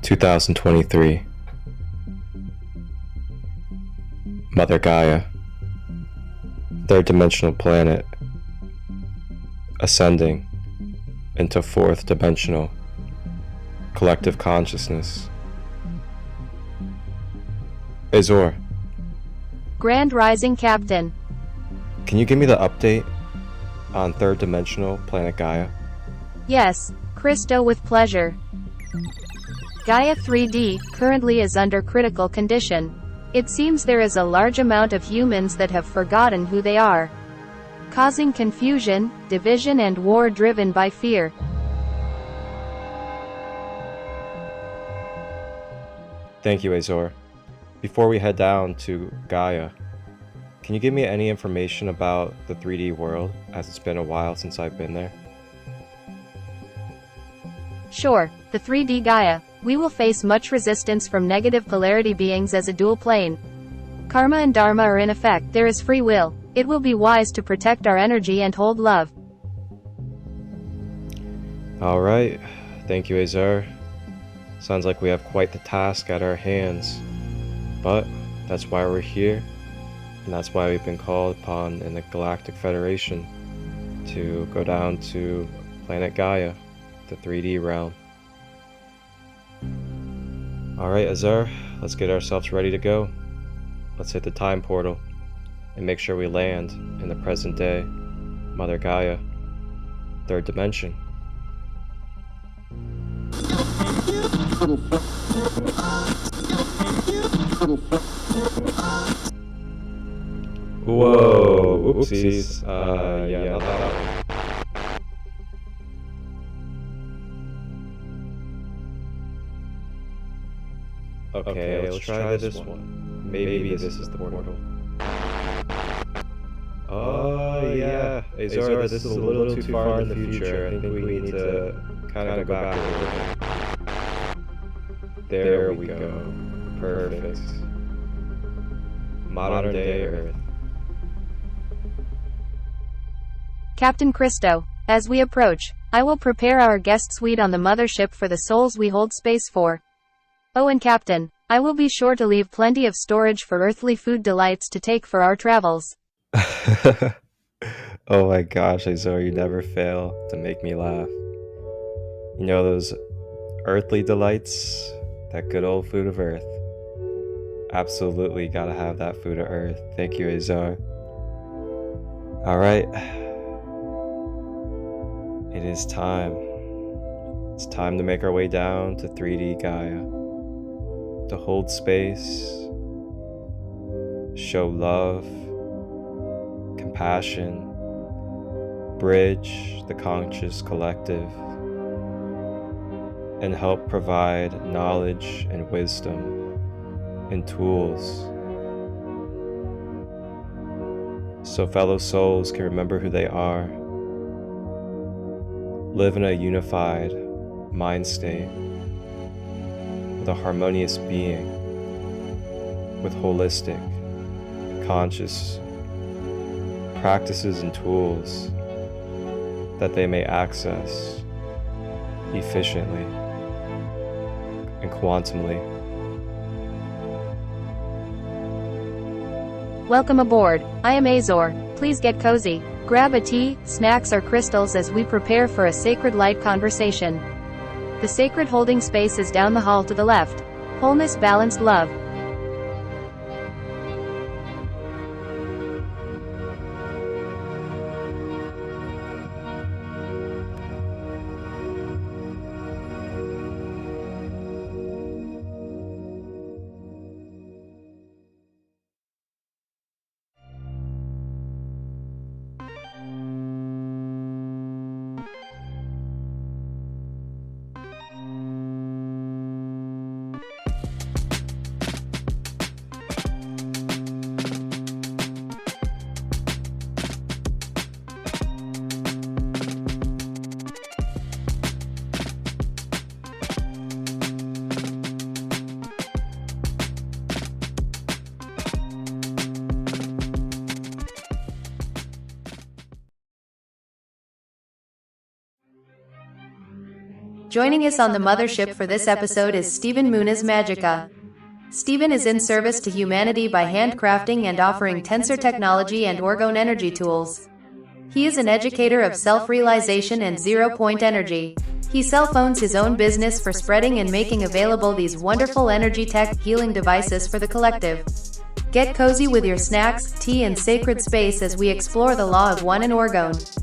2023. Mother Gaia, third dimensional planet, ascending into fourth dimensional collective consciousness. Azure, Grand Rising Captain. can you give me the update on third dimensional planet Gaia? Yes, Christo, with pleasure. Gaia 3D currently is under critical condition. It seems there is a large amount of humans that have forgotten who they are, causing confusion, division and war driven by fear. Thank you, Azure. Before we head down to Gaia, can you give me any information about the 3D world, as it's been a while since I've been there? Sure, the 3D Gaia. We will face much resistance from negative polarity beings as a dual plane. Karma and Dharma are in effect. There is free will. It will be wise to protect our energy and hold love. Alright, thank you, Azure. Sounds like we have quite the task at our hands. But that's why we're here, and that's why we've been called upon in the Galactic Federation to go down to planet Gaia, the 3D realm. Alright, Azure, let's get ourselves ready to go. Let's hit the time portal and make sure we land in the present day, Mother Gaia, third dimension. Whoa, oopsies. Yeah, not that one. Okay, let's try this one. Maybe this is the portal. Oh yeah, Azure, this is a little too far in the future. I think we need to kind of go back a little bit. There we go. Perfect. Modern day Earth. Captain Christo, as we approach, I will prepare our guest suite on the mothership for the souls we hold space for. Oh, and Captain, I will be sure to leave plenty of storage for earthly food delights to take for our travels. Oh my gosh, Azure, you never fail to make me laugh. You know those earthly delights? That good old food of earth. Absolutely gotta have that food of earth. Thank you, Azure. Alright. It is time. It's time to make our way down to 3D Gaia. To hold space, show love, compassion, bridge the conscious collective, and help provide knowledge and wisdom and tools so fellow souls can remember who they are, live in a unified mind state with a harmonious being, with holistic, conscious practices and tools that they may access efficiently and quantumly. Welcome aboard. I am Azure. Please get cozy. Grab a tea, snacks or crystals as we prepare for a sacred light conversation. The sacred holding space is down the hall to the left. Wholeness, balanced love. Joining us on the mothership for this episode is Stephen Moonasmagica. Stephen is in service to humanity by handcrafting and offering Tensor technology and Orgone energy tools. He is an educator of self-realization and zero-point energy. He self-owns his own business for spreading and making available these wonderful energy tech healing devices for the collective. Get cozy with your snacks, tea, and sacred space as we explore the law of one in Orgone.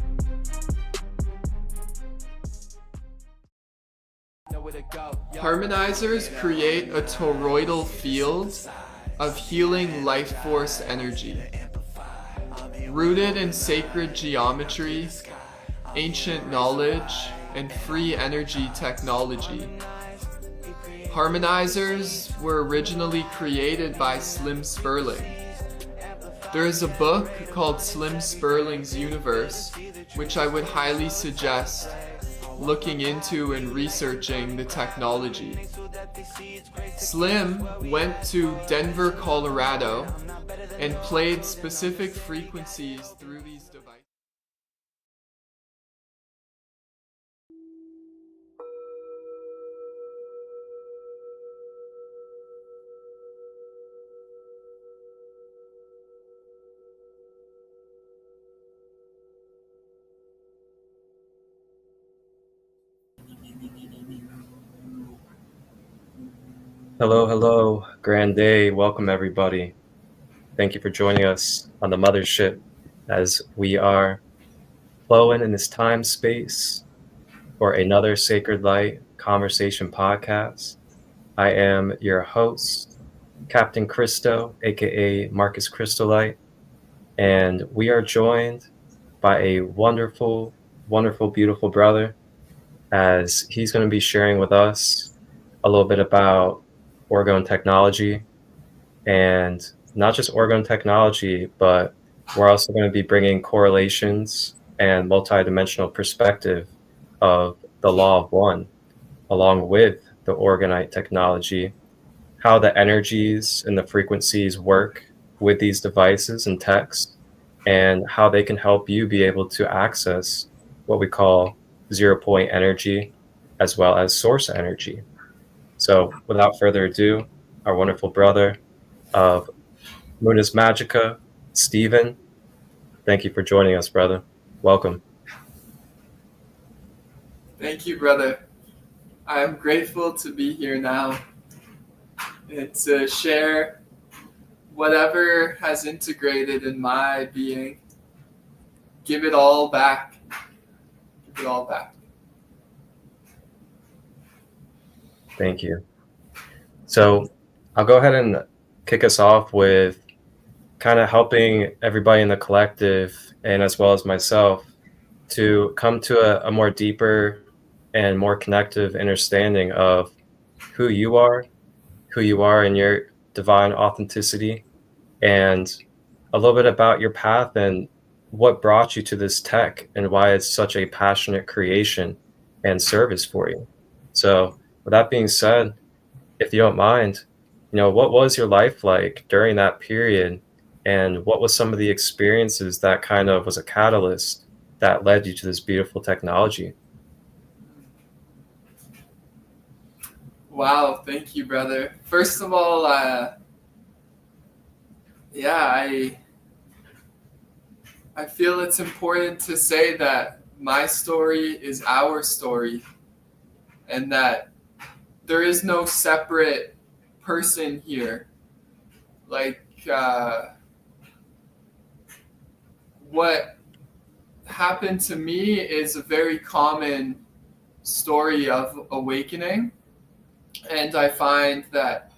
Harmonizers create a toroidal field of healing life force energy. Rooted in sacred geometry, ancient knowledge, and free energy technology. Harmonizers were originally created by Slim Sperling. There is a book called Slim Sperling's Universe, which I would highly suggest looking into and researching the technology. Slim went to Denver, Colorado, and played specific frequencies through these devices. Hello, grand day. Welcome, everybody. Thank you for joining us on the mothership as we are flowing in this time space for another Sacred Light Conversation podcast. I am your host, Captain Christo, aka Marcus Christolight, and we are joined by a wonderful, beautiful brother as he's going to be sharing with us a little bit about Orgone technology, and not just Orgone technology, but we're also going to be bringing correlations and multidimensional perspective of the law of one, along with the Orgonite technology, how the energies and the frequencies work with these devices and techs, and how they can help you be able to access what we call zero-point energy, as well as source energy. So without further ado, our wonderful brother of Moonasmagica, Stephen, thank you for joining us, brother. Welcome. Thank you, brother. I'm grateful to be here now and to share whatever has integrated in my being. Give it all back. Give it all back. Thank you. So I'll go ahead and kick us off with kind of helping everybody in the collective, and as well as myself, to come to a more deeper and more connective understanding of who you are in your divine authenticity, and a little bit about your path and what brought you to this tech and why it's such a passionate creation and service for you. So with that being said, if you don't mind, what was your life like during that period, and what was some of the experiences that kind of was a catalyst that led you to this beautiful technology? Wow, thank you, brother. First of all, I feel it's important to say that my story is our story, and that there is no separate person here. What happened to me is a very common story of awakening, and I find that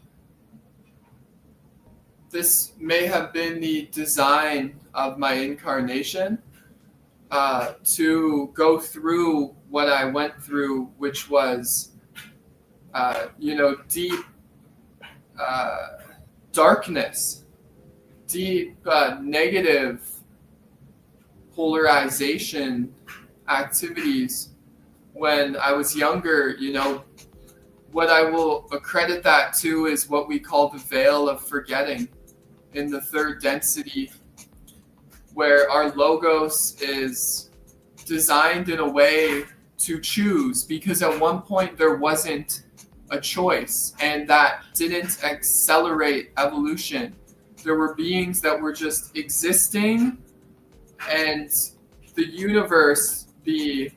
this may have been the design of my incarnation, to go through what I went through, which was deep darkness, deep negative polarization activities when I was younger. What I will accredit that to is what we call the veil of forgetting in the third density, where our logos is designed in a way to choose, because at one point there wasn't a choice, and that didn't accelerate evolution. There were beings that were just existing, and the universe, the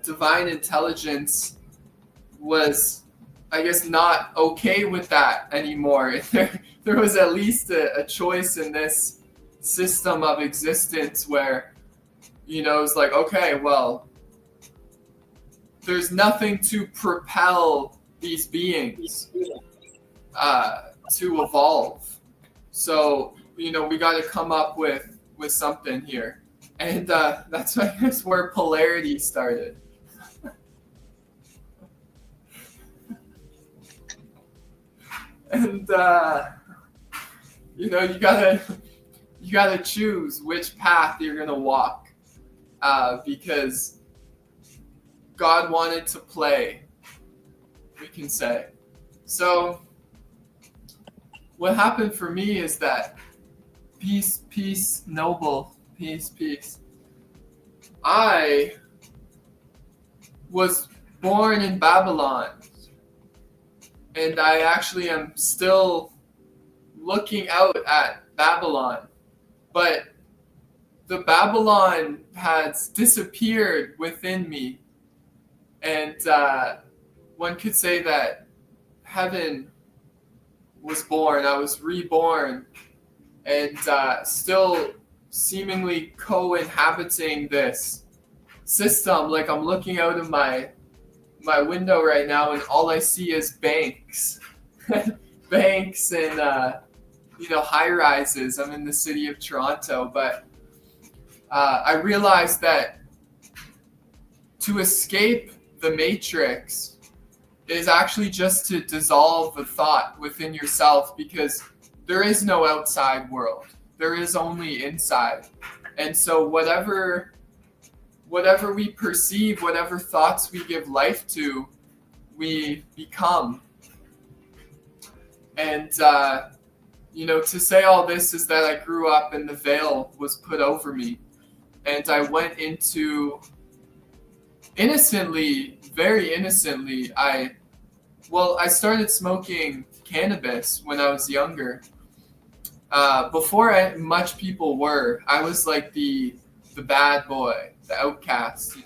divine intelligence, was, I guess, not okay with that anymore. There was at least a choice in this system of existence where, it's like, okay, well, there's nothing to propel these beings to evolve. So, we got to come up with something here. And that's, I guess, where polarity started. And you gotta choose which path you're gonna walk, because God wanted to play, we can say. So what happened for me is that peace, noble, peace. I was born in Babylon, and I actually am still looking out at Babylon, but the Babylon has disappeared within me, and one could say that heaven was born. I was reborn, and still seemingly co-inhabiting this system. Like, I'm looking out of my window right now, and all I see is banks. Banks and high rises. I'm in the city of Toronto, but I realized that to escape the matrix is actually just to dissolve the thought within yourself, because there is no outside world. There is only inside. And so whatever we perceive, whatever thoughts we give life to, we become. And, to say all this is that I grew up and the veil was put over me. And I went into, very innocently, I started smoking cannabis when I was younger. Before much people were. I was like the bad boy, the outcast,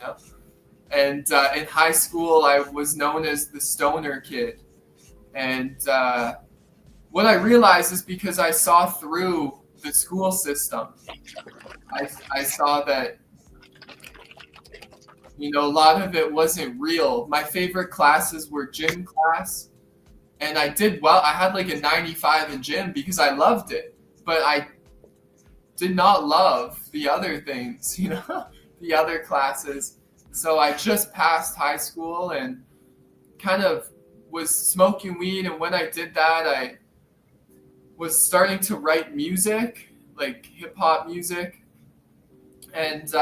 And in high school, I was known as the stoner kid. And what I realized is because I saw through the school system. I saw that, a lot of it wasn't real. My favorite classes were gym class, and I did well. I had like a 95 in gym because I loved it, but I did not love the other things, the other classes. So I just passed high school and kind of was smoking weed, and when I did that, I was starting to write music, like hip-hop music. And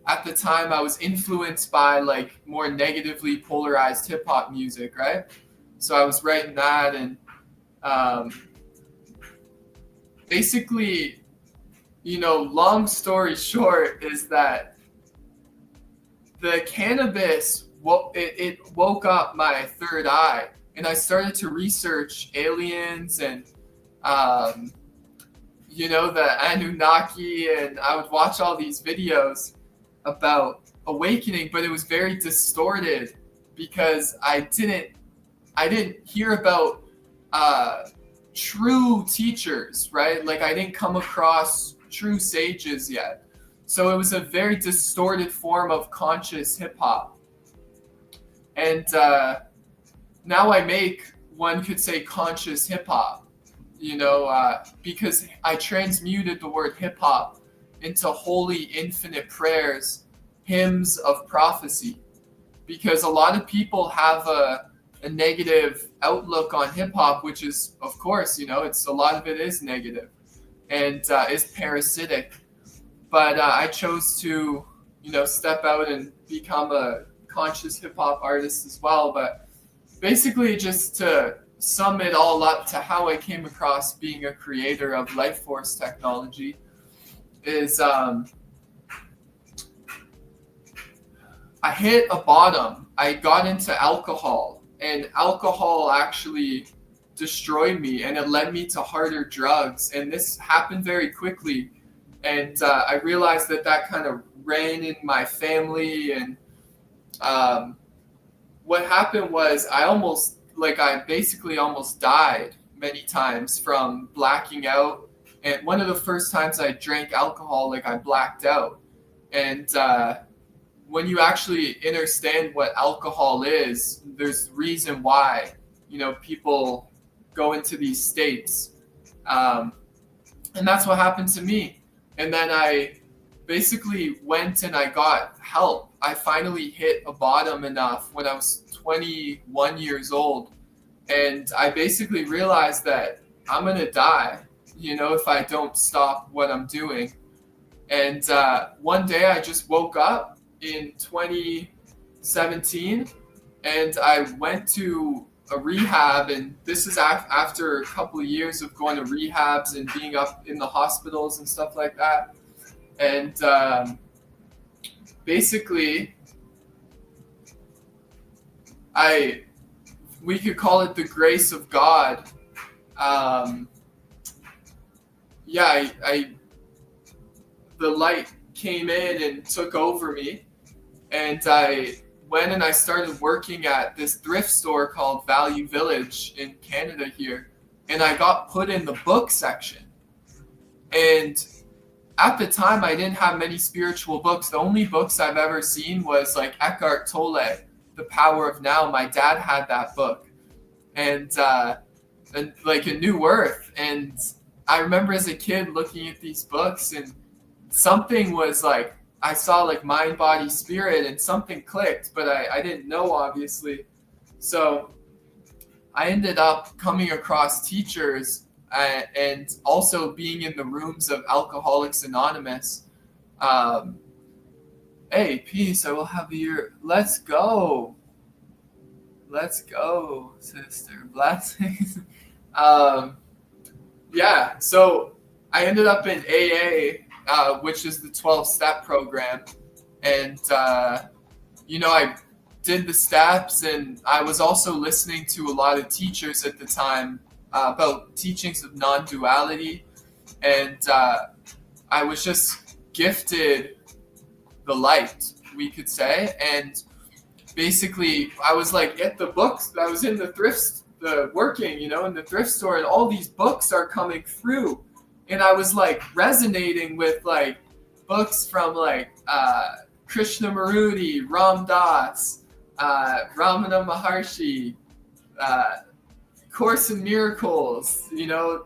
at the time, I was influenced by like more negatively polarized hip-hop music, right? So I was writing that, and basically, long story short is that the cannabis, it woke up my third eye, and I started to research aliens and the Anunnaki, and I would watch all these videos about awakening, but it was very distorted because I didn't hear about true teachers, right? Like, I didn't come across true sages yet. So it was a very distorted form of conscious hip hop. And now I make, one could say, conscious hip hop. Because I transmuted the word hip hop into holy infinite prayers, hymns of prophecy. Because a lot of people have a negative outlook on hip hop, which is, of course, it's a lot of it is negative and is parasitic. But I chose to, step out and become a conscious hip hop artist as well. But basically, just to sum it all up to how I came across being a creator of life force technology is I hit a bottom. I got into alcohol, and alcohol actually destroyed me, and it led me to harder drugs. And this happened very quickly. And I realized that kind of ran in my family. And what happened was I basically almost died many times from blacking out. And one of the first times I drank alcohol, like I blacked out. And when you actually understand what alcohol is, there's reason why, people go into these states. And that's what happened to me. And then I basically went and I got help. I finally hit a bottom enough when I was 21 years old. And I basically realized that I'm going to die, if I don't stop what I'm doing. And one day I just woke up in 2017 and I went to a rehab, and this is after a couple of years of going to rehabs and being up in the hospitals and stuff like that. And basically we could call it the grace of God. The light came in and took over me, and I went and I started working at this thrift store called Value Village in Canada here, and I got put in the book section. And at the time, I didn't have many spiritual books. The only books I've ever seen was like Eckhart Tolle, The Power of Now. My dad had that book, and like A New Earth. And I remember as a kid looking at these books, and something was like, I saw like mind, body, spirit, and something clicked, but I didn't know, obviously. So I ended up coming across teachers and also being in the rooms of Alcoholics Anonymous. Hey, peace, I will have your, let's go, sister, blessings. Yeah, so I ended up in AA, which is the 12-step program. And, I did the steps, and I was also listening to a lot of teachers at the time about teachings of non-duality. And I was just gifted the light, we could say. And basically, I was like at the books, I was in the working, in the thrift store, and all these books are coming through. And I was like resonating with like books from like Krishnamurti, Ram Dass, Ramana Maharshi, Course in Miracles, a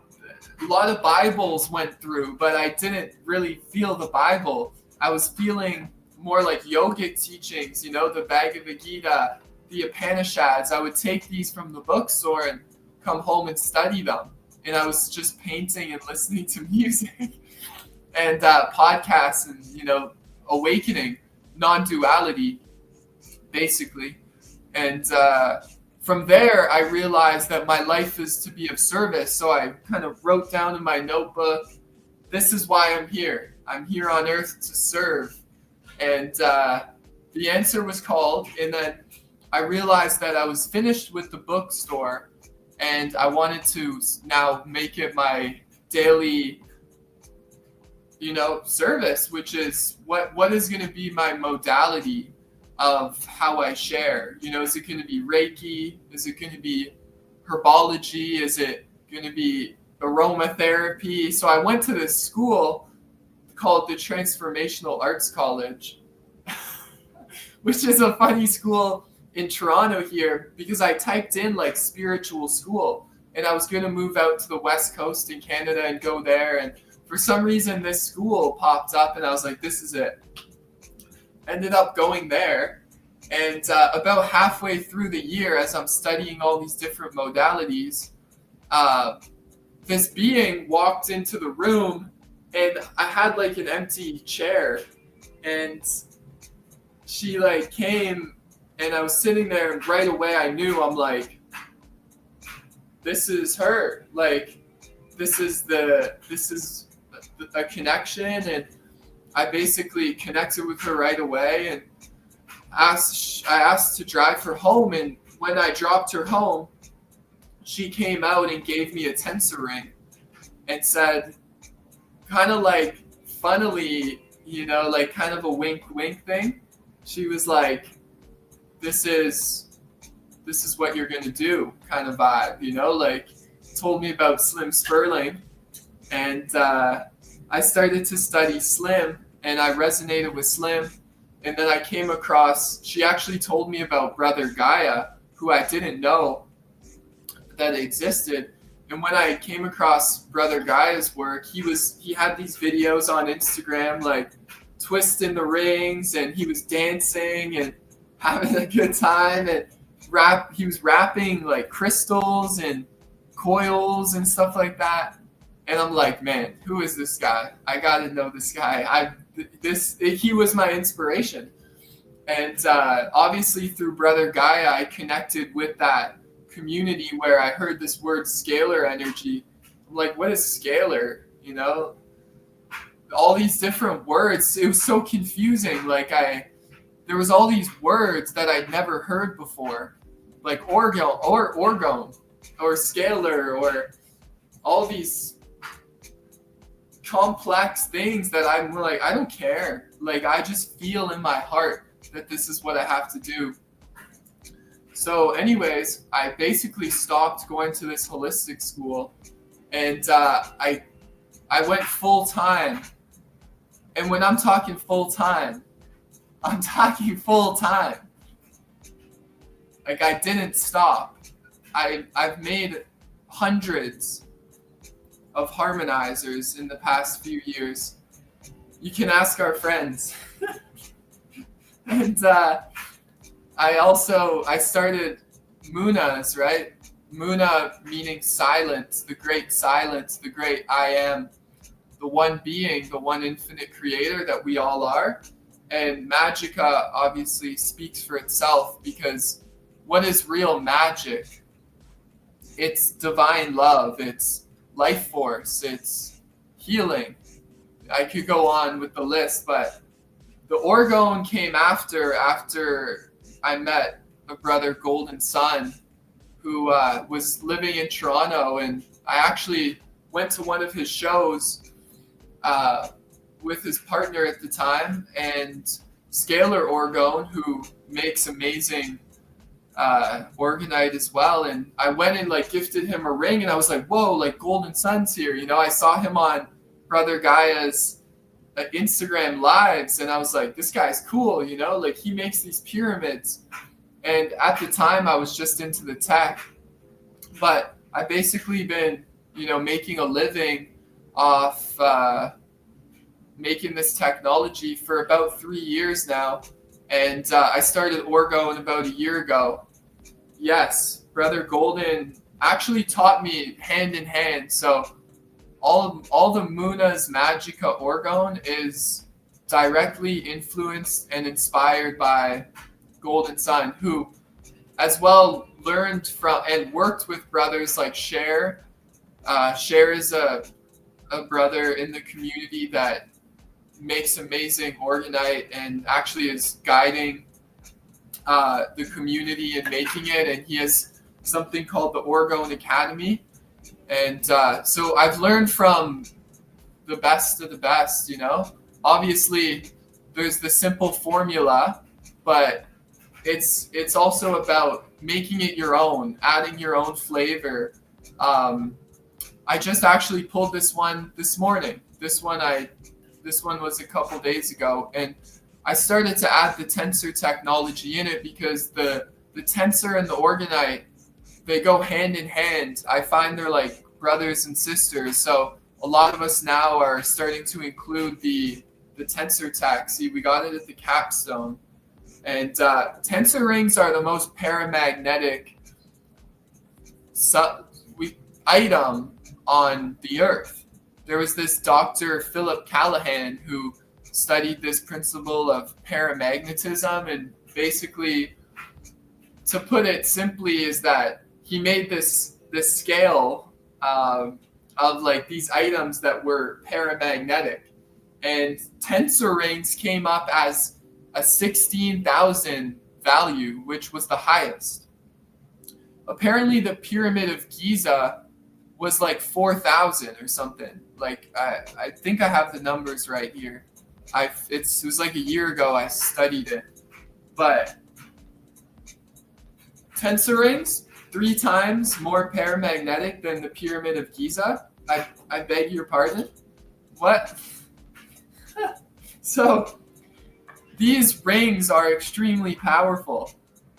lot of Bibles went through, but I didn't really feel the Bible. I was feeling more like yogic teachings, the Bhagavad Gita, the Upanishads. I would take these from the bookstore and come home and study them. And I was just painting and listening to music and podcasts and, awakening, non-duality, basically. And from there, I realized that my life is to be of service. So I kind of wrote down in my notebook, this is why I'm here. I'm here on earth to serve. And the answer was called. And then I realized that I was finished with the bookstore, and I wanted to now make it my daily, service, which is what is going to be my modality of how I share. Is it going to be Reiki? Is it going to be herbology? Is it going to be aromatherapy? So I went to this school called the Transformational Arts College, which is a funny school in Toronto here, because I typed in like spiritual school, and I was going to move out to the West Coast in Canada and go there. And for some reason, this school popped up, and I was like, this is it. Ended up going there. And about halfway through the year, as I'm studying all these different modalities, this being walked into the room, and I had like an empty chair, and she like came, and I was sitting there, and right away I knew, I'm like, this is her. Like, this is a connection. And I basically connected with her right away. And I asked to drive her home, and when I dropped her home, she came out and gave me a Tensor ring and said, kind of like funnily, like kind of a wink wink thing. She was like, this is what you're gonna do kind of vibe, like told me about Slim Sperling. And I started to study Slim, and I resonated with Slim. And then I came across, she actually told me about Brother Gaia, who I didn't know that existed. And when I came across Brother Gaia's work, he had these videos on Instagram, like twisting the rings, and he was dancing and having a good time, and he was wrapping like crystals and coils and stuff like that. And I'm like, man, who is this guy? I gotta know this guy. He was my inspiration. And obviously through Brother Gaia, I connected with that community where I heard this word scalar energy. I'm like, what is scalar? All these different words. It was so confusing. Like there was all these words that I'd never heard before, like Orgone or scalar, or all these complex things that I'm like, I don't care. Like, I just feel in my heart that this is what I have to do. So anyways, I basically stopped going to this holistic school, and I went full time. And when I'm talking full time, I'm talking full time. Like, I didn't stop. I've made hundreds of harmonizers in the past few years. You can ask our friends. And I started Moonas, right? Moona meaning silence, the great I am, the one being, the one infinite creator that we all are. And Magica obviously speaks for itself, because what is real magic? It's divine love, it's life force, it's healing. I could go on with the list, but the Orgone came after I met a brother, Golden Sun, who was living in Toronto, and I actually went to one of his shows with his partner at the time, and Scalar Orgone, who makes amazing Orgonite as well. And I went and like gifted him a ring, and I was like, whoa, like Golden Sun's here. I saw him on Brother Gaia's Instagram lives, and I was like, this guy's cool, like he makes these pyramids. And at the time I was just into the tech, but I basically been, making a living off making this technology for about 3 years now. And I started Orgone about a year ago. Yes, Brother Golden actually taught me hand in hand. So all the Moonasmagica Orgone is directly influenced and inspired by Golden Sun, who as well learned from and worked with brothers like Cher. Cher is a brother in the community that makes amazing Orgonite and actually is guiding the community in making it. And he has something called the Orgone Academy. And so I've learned from the best of the best, Obviously, there's the simple formula, but it's also about making it your own, adding your own flavor. I just actually pulled this one this morning. This one was a couple days ago, and I started to add the Tensor technology in it because the Tensor and the Orgonite, they go hand in hand. I find they're like brothers and sisters. So a lot of us now are starting to include the Tensor tech. See, we got it at the capstone. And Tensor rings are the most paramagnetic item on the earth. There was this Dr. Philip Callahan who studied this principle of paramagnetism, and basically, to put it simply, is that he made this scale of like these items that were paramagnetic, and Tensor rings came up as a 16,000 value, which was the highest. Apparently the Pyramid of Giza was like 4,000 or something. Like I think I have the numbers right here. It was like a year ago I studied it. But tensor rings, 3 times more paramagnetic than the Pyramid of Giza. I beg your pardon? What? So these rings are extremely powerful.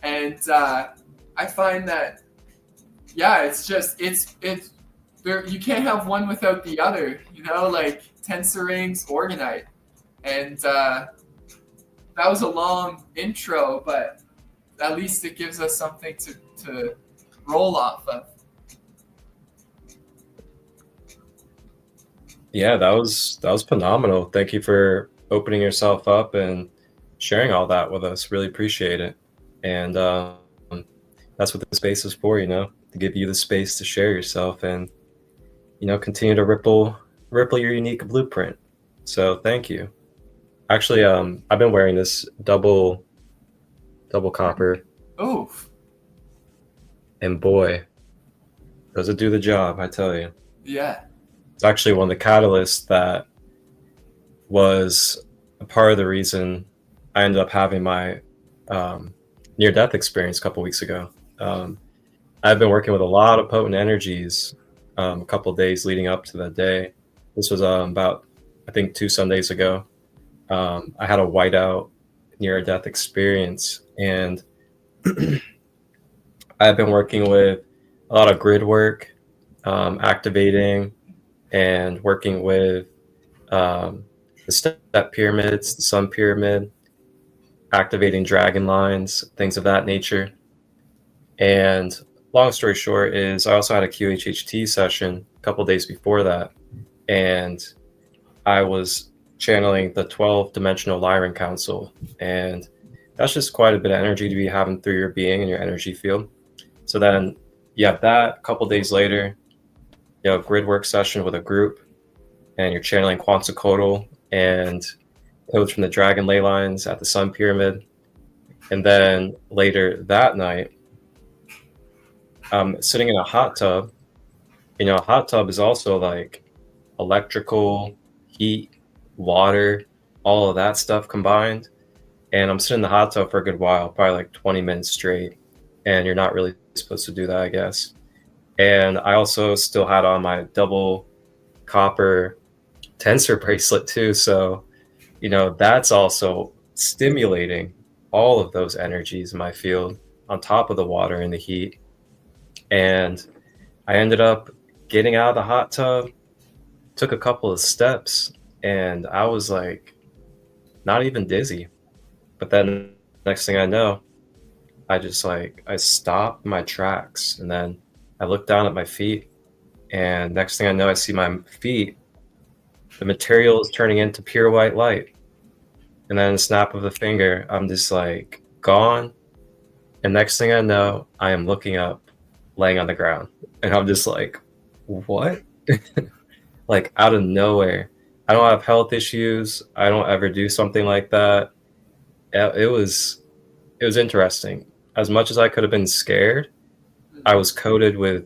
And I find that, yeah, it's you can't have one without the other, you know, like tensor rings, orgonite. And that was a long intro, but at least it gives us something to roll off of. Yeah, that was phenomenal. Thank you for opening yourself up and sharing all that with us. Really appreciate it. And that's what the space is for, you know, to give you the space to share yourself and, you know, continue to ripple your unique blueprint. So thank you. Actually, I've been wearing this double copper, Oof. and boy, does it do the job, I tell you. Yeah. It's actually one of the catalysts that was a part of the reason I ended up having my near-death experience a couple weeks ago. I've been working with a lot of potent energies a couple of days leading up to that day. This was about, I think, 2 Sundays ago. I had a whiteout near-death experience, and I've been working with a lot of grid work, activating and working with the step pyramids, the sun pyramid, activating dragon lines, things of that nature. And long story short is I also had a QHHT session a couple days before that, and I was channeling the 12-dimensional Lyran Council, and that's just quite a bit of energy to be having through your being and your energy field. So then you have that. A couple days later, you have a grid work session with a group, and you're channeling Quetzalcoatl and codes from the dragon ley lines at the sun pyramid. And then later that night, sitting in a hot tub. You know, a hot tub is also like electrical, heat, water, all of that stuff combined. And I'm sitting in the hot tub for a good while, probably like 20 minutes straight. And you're not really supposed to do that, I guess. And I also still had on my double copper tensor bracelet too. So, you know, that's also stimulating all of those energies in my field on top of the water and the heat. And I ended up getting out of the hot tub, took a couple of steps, and I was like, not even dizzy. But then next thing I know, I stopped my tracks, and then I looked down at my feet, and next thing I know, I see my feet, the material is turning into pure white light. And then a snap of the finger, I'm just like gone. And next thing I know, I am looking up, laying on the ground. And I'm just like, what? Like out of nowhere. I don't have health issues. I don't ever do something like that. It was interesting. As much as I could have been scared, I was coated with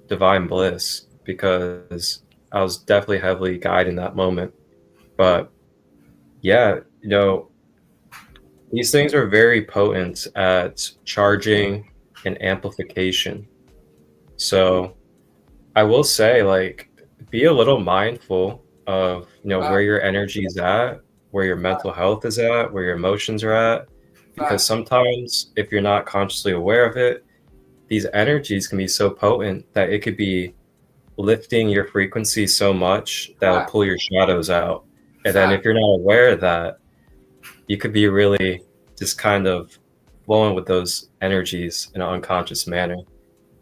divine bliss because I was definitely heavily guided in that moment. But yeah, you know, these things are very potent at charging and amplification. So I will say, like, be a little mindful of, you know, where your energy is at, where your mental health is at, where your emotions are at. Because sometimes if you're not consciously aware of it, these energies can be so potent that it could be lifting your frequency so much that will pull your shadows out. And then if you're not aware of that, you could be really just kind of flowing with those energies in an unconscious manner.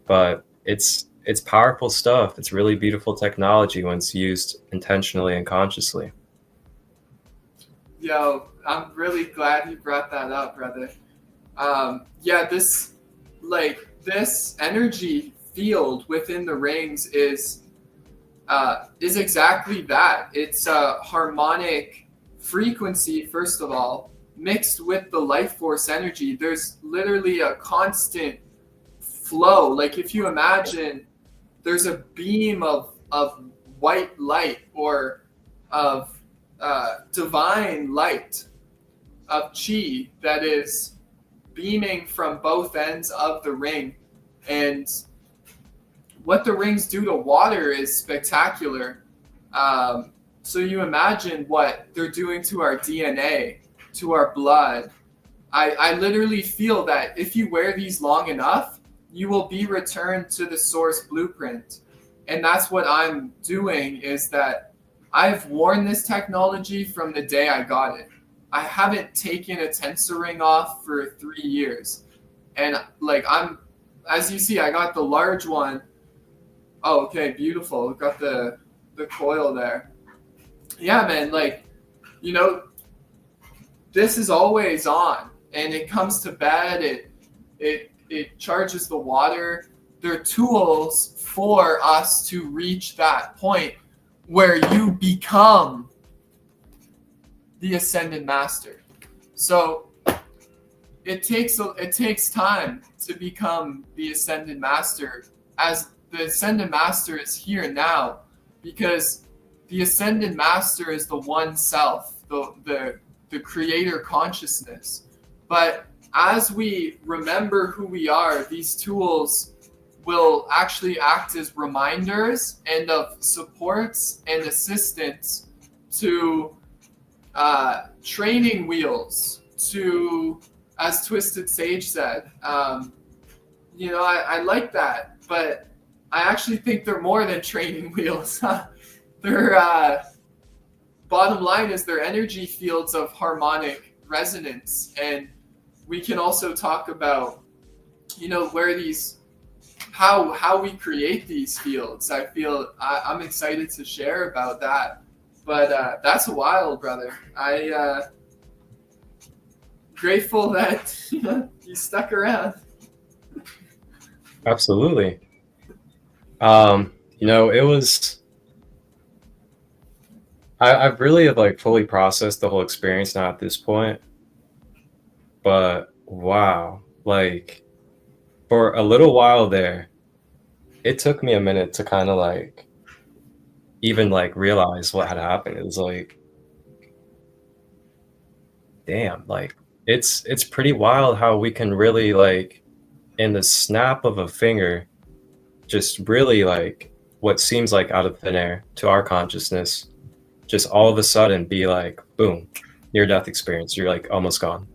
But it's powerful stuff. It's really beautiful technology when it's used intentionally and consciously. Yo, I'm really glad you brought that up, brother. Yeah, this energy field within the rings is exactly that. It's a harmonic frequency, first of all, mixed with the life force energy, there's literally a constant flow. Like if you imagine there's a beam of white light or of divine light of chi that is beaming from both ends of the ring. And what the rings do to water is spectacular. So you imagine what they're doing to our DNA, to our blood. I literally feel that if you wear these long enough, you will be returned to the source blueprint. And that's what I'm doing, is that I've worn this technology from the day I got it. I haven't taken a Tensor ring off for 3 years. And like as you see, I got the large one. Oh, okay, beautiful. Got the coil there. Yeah, man, like, you know, this is always on, and it comes to bed, it charges the water. They're tools for us to reach that point where you become the Ascended Master. So it takes time to become the Ascended Master, as the Ascended Master is here now, because the Ascended Master is the one self, the creator consciousness. But as we remember who we are, these tools will actually act as reminders and of supports and assistance to training wheels, to, as Twisted Sage said, you know, I like that, but I actually think they're more than training wheels. They're bottom line is they're energy fields of harmonic resonance. And we can also talk about, you know, where these, how we create these fields. I feel I'm excited to share about that. But that's wild, brother. Grateful that you stuck around. Absolutely. You know, it was, I've really like fully processed the whole experience now at this point, but wow, like for a little while there, it took me a minute to kind of like even like realize what had happened. It was like, damn, like it's pretty wild how we can really like in the snap of a finger, just really like what seems like out of thin air to our consciousness, just all of a sudden be like, boom, near death experience. You're like almost gone.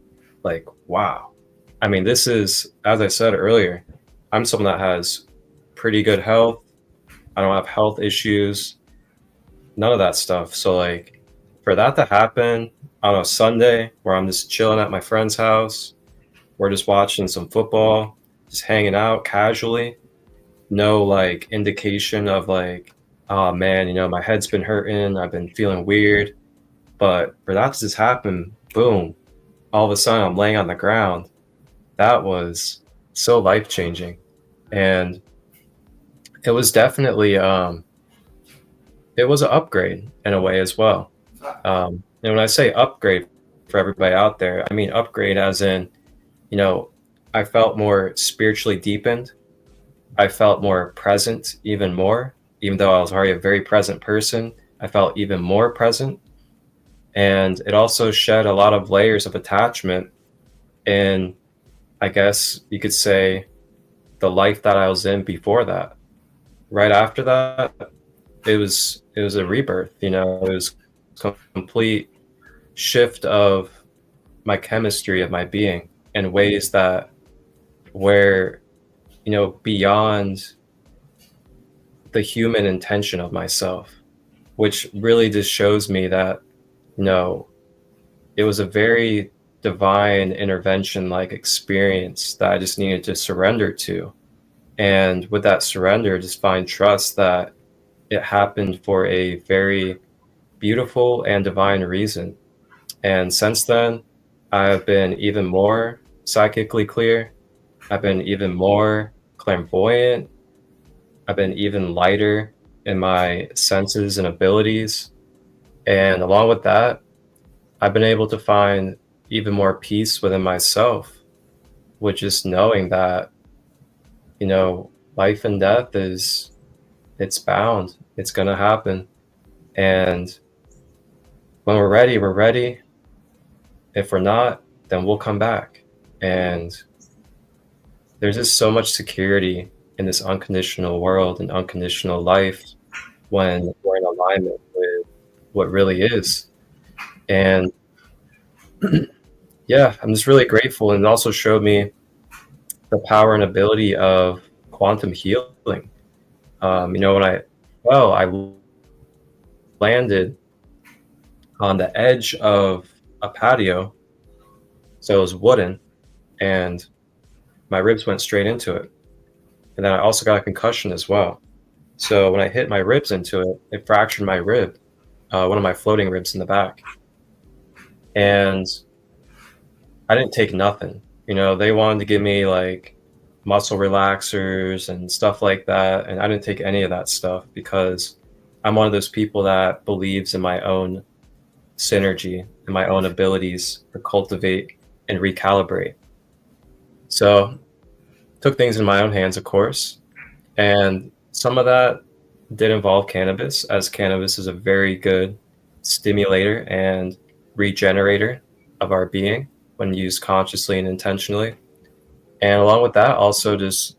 Like, wow. I mean, this is, as I said earlier, I'm someone that has pretty good health. I don't have health issues, none of that stuff. So like for that to happen on a Sunday where I'm just chilling at my friend's house, we're just watching some football, just hanging out casually, no like indication of like, oh man, you know, my head's been hurting, I've been feeling weird. But for that to just happen, boom, all of a sudden I'm laying on the ground. That was so life-changing. And it was definitely it was an upgrade in a way as well. And when I say upgrade for everybody out there, I mean upgrade as in, you know, I felt more spiritually deepened. I felt more present even more. Even though I was already a very present person, I felt even more present. And it also shed a lot of layers of attachment in, I guess you could say, the life that I was in before that. Right after that, it was a rebirth, you know, it was a complete shift of my chemistry of my being in ways that were, you know, beyond the human intention of myself, which really just shows me that, you know, it was a very divine intervention like experience that I just needed to surrender to. And with that surrender, just find trust that it happened for a very beautiful and divine reason. And since then, I've been even more psychically clear. I've been even more clairvoyant. I've been even lighter in my senses and abilities. And along with that, I've been able to find even more peace within myself with just knowing that, you know, life and death it's bound. It's gonna happen. And when we're ready, we're ready. If we're not, then we'll come back. And there's just so much security in this unconditional world and unconditional life when we're in alignment with what really is. And yeah, I'm just really grateful. And it also showed me the power and ability of quantum healing. You know, I landed on the edge of a patio, so it was wooden, and my ribs went straight into it. And then I also got a concussion as well. So when I hit my ribs into it, it fractured my rib, one of my floating ribs in the back. And I didn't take nothing. You know, they wanted to give me like muscle relaxers and stuff like that. And I didn't take any of that stuff because I'm one of those people that believes in my own synergy and my own abilities to cultivate and recalibrate. So took things in my own hands, of course. And some of that did involve cannabis, as cannabis is a very good stimulator and regenerator of our being when used consciously and intentionally. And along with that, also just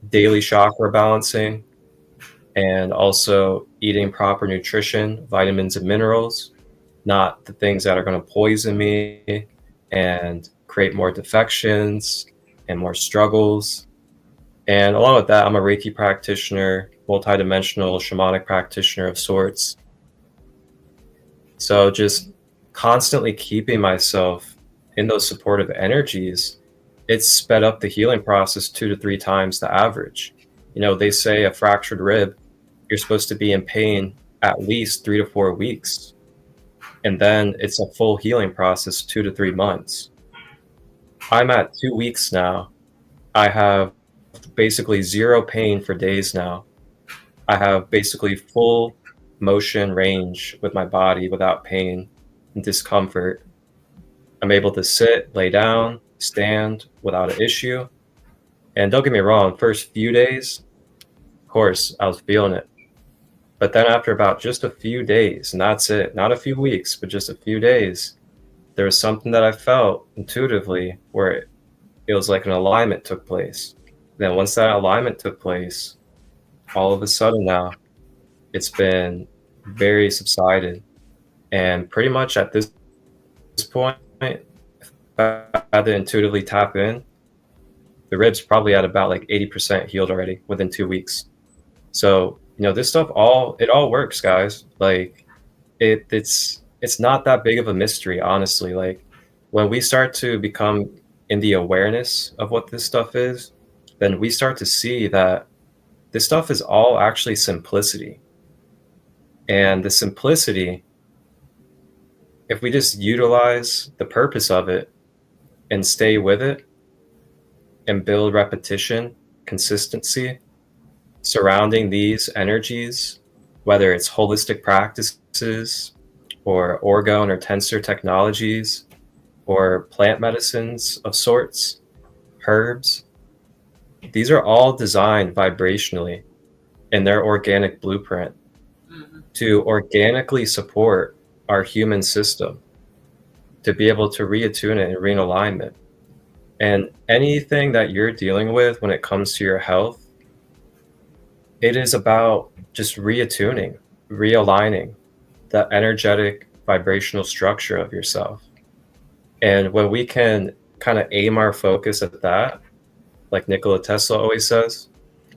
daily chakra balancing and also eating proper nutrition, vitamins and minerals, not the things that are going to poison me and create more defections and more struggles. And along with that, I'm a Reiki practitioner, multidimensional shamanic practitioner of sorts. So just constantly keeping myself in those supportive energies, it's sped up the healing process 2 to 3 times the average. You know, they say a fractured rib, you're supposed to be in pain at least 3 to 4 weeks. And then it's a full healing process, 2 to 3 months. I'm at 2 weeks now. I have basically zero pain for days now. I have basically full motion range with my body without pain and discomfort. I'm able to sit, lay down, stand without an issue. And don't get me wrong, first few days, of course, I was feeling it. But then after about just a few days, and that's it, not a few weeks, but just a few days, there was something that I felt intuitively where it was like an alignment took place. Then once that alignment took place, all of a sudden now, it's been very subsided. And pretty much at this point, if I had to intuitively tap in, the ribs probably at about like 80% healed already within 2 weeks. So, you know, this stuff it all works, guys. Like it's not that big of a mystery, honestly. Like when we start to become in the awareness of what this stuff is, then we start to see that this stuff is all actually simplicity. And the simplicity, if we just utilize the purpose of it and stay with it and build repetition, consistency surrounding these energies, whether it's holistic practices or Orgone or Tensor technologies or plant medicines of sorts, herbs, these are all designed vibrationally in their organic blueprint to organically support our human system, to be able to reattune it and realign it. And anything that you're dealing with when it comes to your health, it is about just reattuning, realigning the energetic vibrational structure of yourself. And when we can kind of aim our focus at that, like Nikola Tesla always says,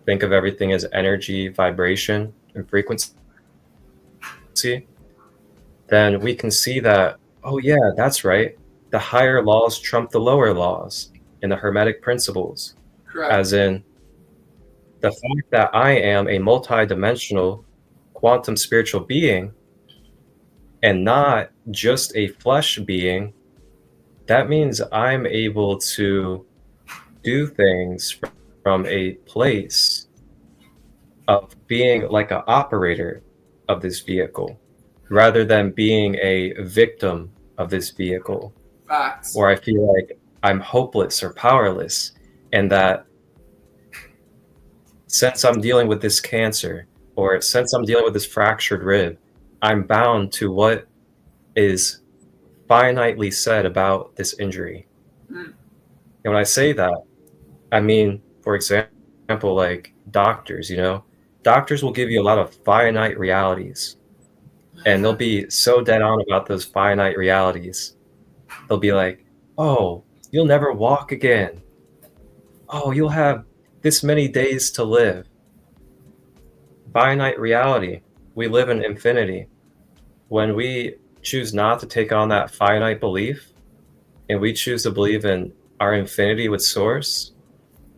think of everything as energy, vibration, and frequency, then we can see that, oh yeah, that's right. The higher laws trump the lower laws in the Hermetic principles. Correct. As in, the fact that I am a multidimensional quantum spiritual being and not just a flesh being, that means I'm able to do things from a place of being like an operator of this vehicle rather than being a victim of this vehicle. Facts. or I feel like I'm hopeless or powerless, and that since I'm dealing with this cancer, or since I'm dealing with this fractured rib, I'm bound to what is finitely said about this injury. Mm. And when I say that, I mean, for example, like doctors, doctors will give you a lot of finite realities, and they'll be so dead on about those finite realities. They'll be like, oh, you'll never walk again. Oh, you'll have this many days to live. Finite reality. We live in infinity. When we choose not to take on that finite belief, and we choose to believe in our infinity with Source,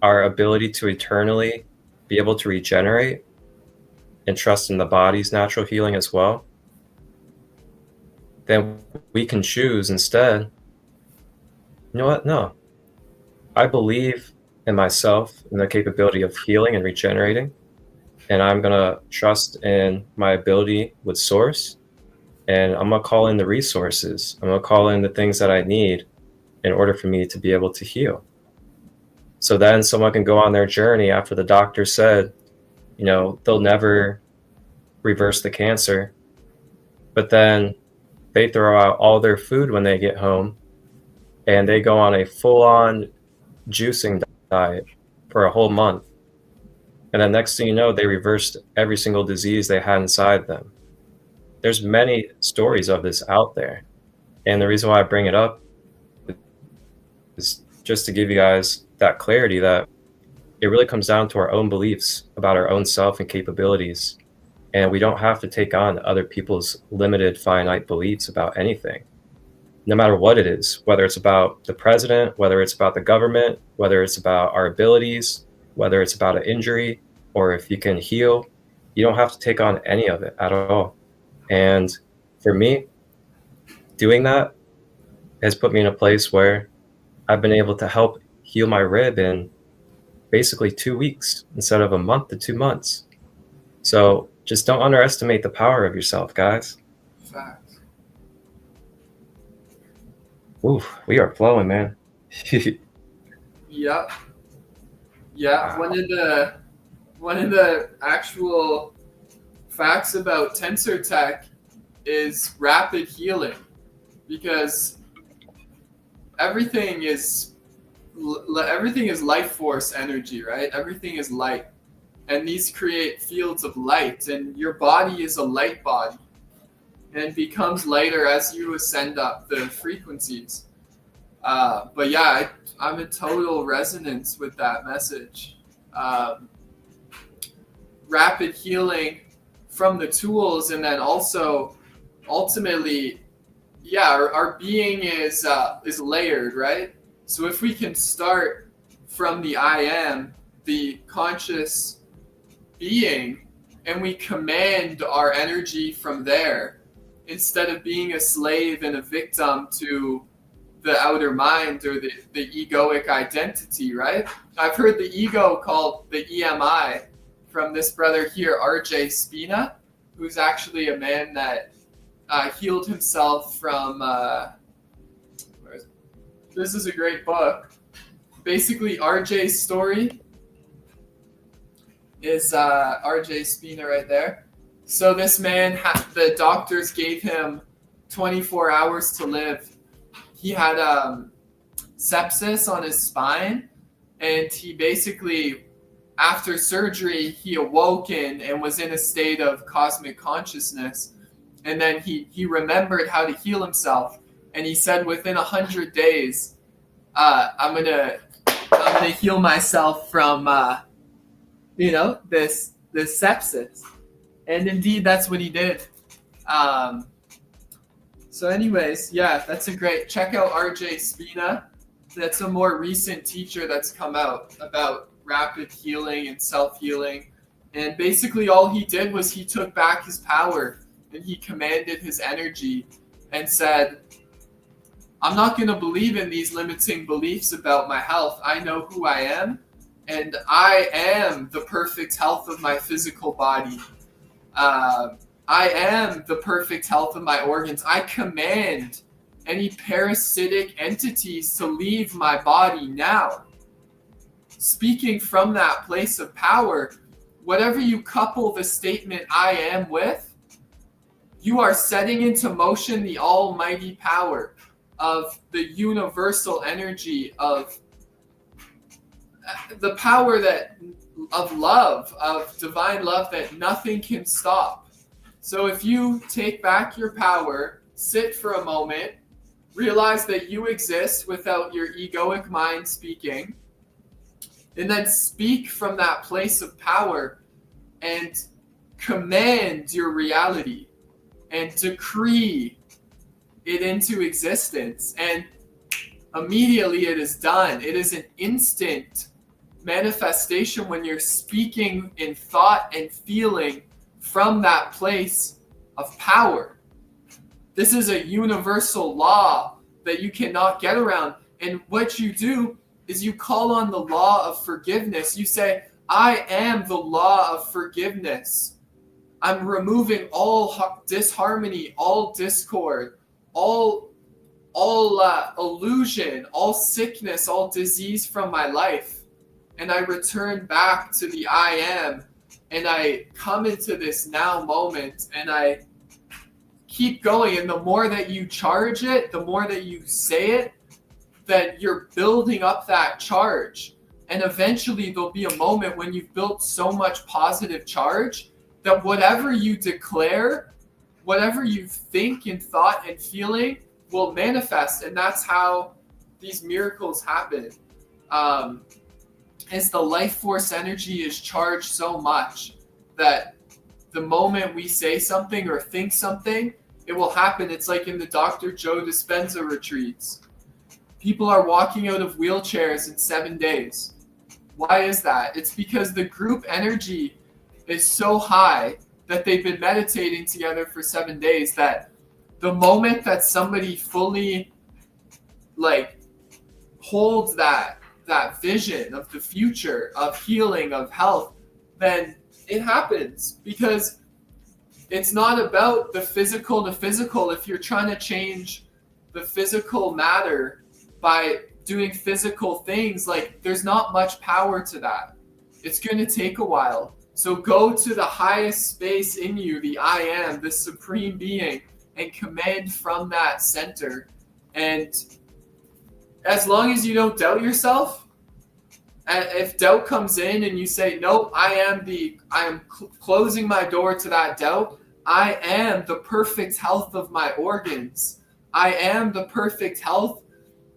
our ability to eternally be able to regenerate and trust in the body's natural healing as well, then we can choose instead, you know what? No. I believe in myself and the capability of healing and regenerating, and I'm going to trust in my ability with Source, and I'm going to call in the resources. I'm going to call in the things that I need in order for me to be able to heal. So then someone can go on their journey after the doctor said, they'll never reverse the cancer, but then they throw out all their food when they get home, and they go on a full-on juicing diet for a whole month. And then next thing you know, they reversed every single disease they had inside them. There's many stories of this out there. And the reason why I bring it up is just to give you guys that clarity that it really comes down to our own beliefs about our own self and capabilities. And we don't have to take on other people's limited, finite beliefs about anything, no matter what it is, whether it's about the president, whether it's about the government, whether it's about our abilities, whether it's about an injury, or if you can heal. You don't have to take on any of it at all. And for me, doing that has put me in a place where I've been able to help heal my rib in basically 2 weeks instead of a month to 2 months. So just don't underestimate the power of yourself, guys. Facts. Ooh, we are flowing, man. Yep. Yeah. Wow. One of the actual facts about Tensor Tech is rapid healing, because everything is life force energy, right? Everything is light, and these create fields of light, and your body is a light body and becomes lighter as you ascend up the frequencies. But yeah, I'm in total resonance with that message. Rapid healing from the tools, and then also ultimately, yeah, our being is layered, right? So if we can start from the I am, the conscious being, and we command our energy from there, instead of being a slave and a victim to the outer mind or the egoic identity, right? I've heard the ego called the EMI from this brother here, RJ Spina, who's actually a man that healed himself from, this is a great book. Basically, RJ's story is RJ Spina right there. So this man, the doctors gave him 24 hours to live. He had sepsis on his spine, and he basically, after surgery, he awoken and was in a state of cosmic consciousness. And then he remembered how to heal himself. And he said, within 100 days, I'm gonna heal myself from this sepsis. And indeed, that's what he did. So anyways, yeah, that's a great, check out RJ Spina. That's a more recent teacher that's come out about rapid healing and self-healing. And basically all he did was he took back his power, and he commanded his energy and said, I'm not going to believe in these limiting beliefs about my health. I know who I am, and I am the perfect health of my physical body. I am the perfect health of my organs. I command any parasitic entities to leave my body now. Speaking from that place of power, whatever you couple the statement I am with, you are setting into motion the almighty power of the universal energy of the power that of love, of divine love that nothing can stop. So if you take back your power, sit for a moment, realize that you exist without your egoic mind speaking, and then speak from that place of power and command your reality and decree it into existence. And immediately it is done. It is an instant manifestation when you're speaking in thought and feeling from that place of power. This is a universal law that you cannot get around. And what you do is you call on the law of forgiveness. You say, I am the law of forgiveness. I'm removing all disharmony, all discord, all illusion, all sickness, all disease from my life. And I return back to the I am, and I come into this now moment, and I keep going. And the more that you charge it, the more that you say it, that you're building up that charge. And eventually there'll be a moment when you've built so much positive charge that whatever you declare, whatever you think in thought and feeling will manifest. And that's how these miracles happen. As the life force energy is charged so much that the moment we say something or think something, it will happen. It's like in the Dr. Joe Dispenza retreats. People are walking out of wheelchairs in 7 days. Why is that? It's because the group energy is so high that they've been meditating together for 7 days that the moment that somebody fully holds that vision of the future, of healing, of health, then it happens. Because it's not about the physical to physical. If you're trying to change the physical matter by doing physical things, there's not much power to that. It's going to take a while. So go to the highest space in you, the I am, the supreme being, and command from that center. And as long as you don't doubt yourself, if doubt comes in and you say, nope, I am closing my door to that doubt. I am the perfect health of my organs. I am the perfect health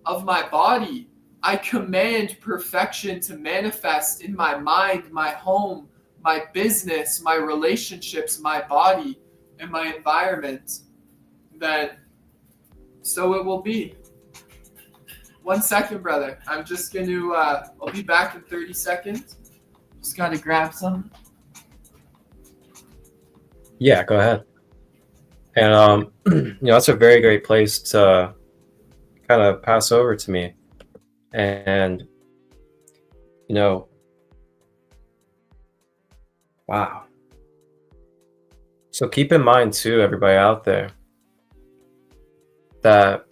of my body. I command perfection to manifest in my mind, my home, my business, my relationships, my body, and my environment. Then so it will be. 1 second, brother. I'm just going to, I'll be back in 30 seconds. Just got to grab some. Yeah, go ahead. And, that's a very great place to kind of pass over to me. And, wow. So keep in mind, too, everybody out there, that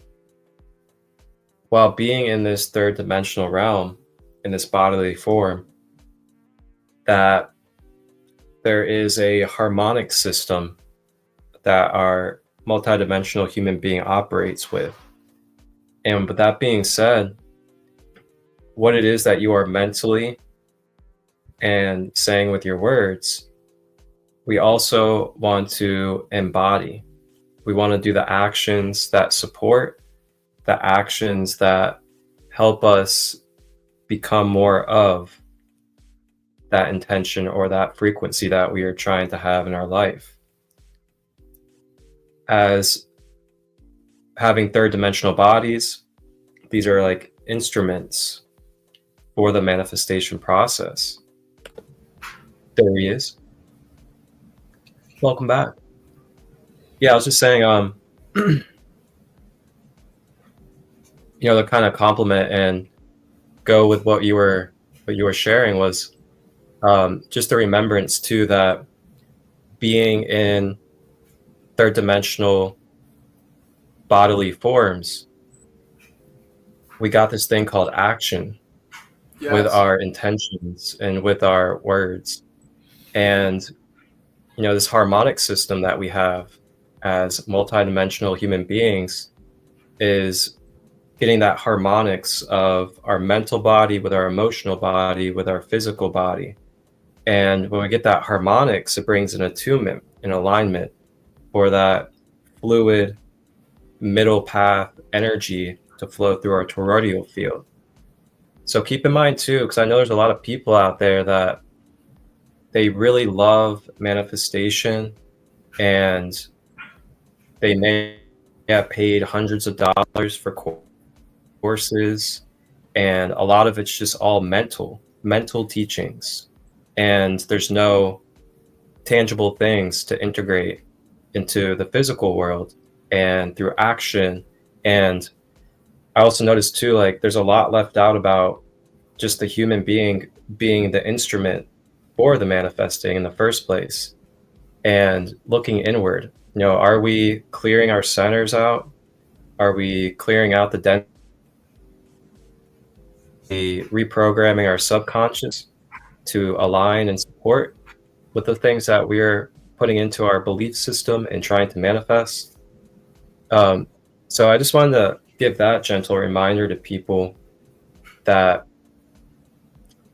while being in this third dimensional realm, in this bodily form, that there is a harmonic system that our multidimensional human being operates with. And with that being said, what it is that you are mentally and saying with your words, we also want to embody. We want to do the actions that support, the actions that help us become more of that intention or that frequency that we are trying to have in our life. As having third dimensional bodies, these are like instruments for the manifestation process. There he is. Welcome back. Yeah, I was just saying, to kind of compliment and go with what you were sharing was just the remembrance too that being in third dimensional bodily forms, we got this thing called action with Yes. our intentions and with our words. And, this harmonic system that we have as multidimensional human beings is getting that harmonics of our mental body with our emotional body with our physical body. And when we get that harmonics, it brings an attunement, an alignment for that fluid middle path energy to flow through our toroidal field. So keep in mind too, because I know there's a lot of people out there that they really love manifestation, and they may have paid hundreds of dollars for courses, and a lot of it's just all mental teachings, and there's no tangible things to integrate into the physical world and through action. And I also noticed too, like there's a lot left out about just the human being the instrument for the manifesting in the first place, and looking inward. Are we clearing our centers out? Are we clearing out the density, reprogramming our subconscious to align and support with the things that we're putting into our belief system and trying to manifest? So I just wanted to give that gentle reminder to people that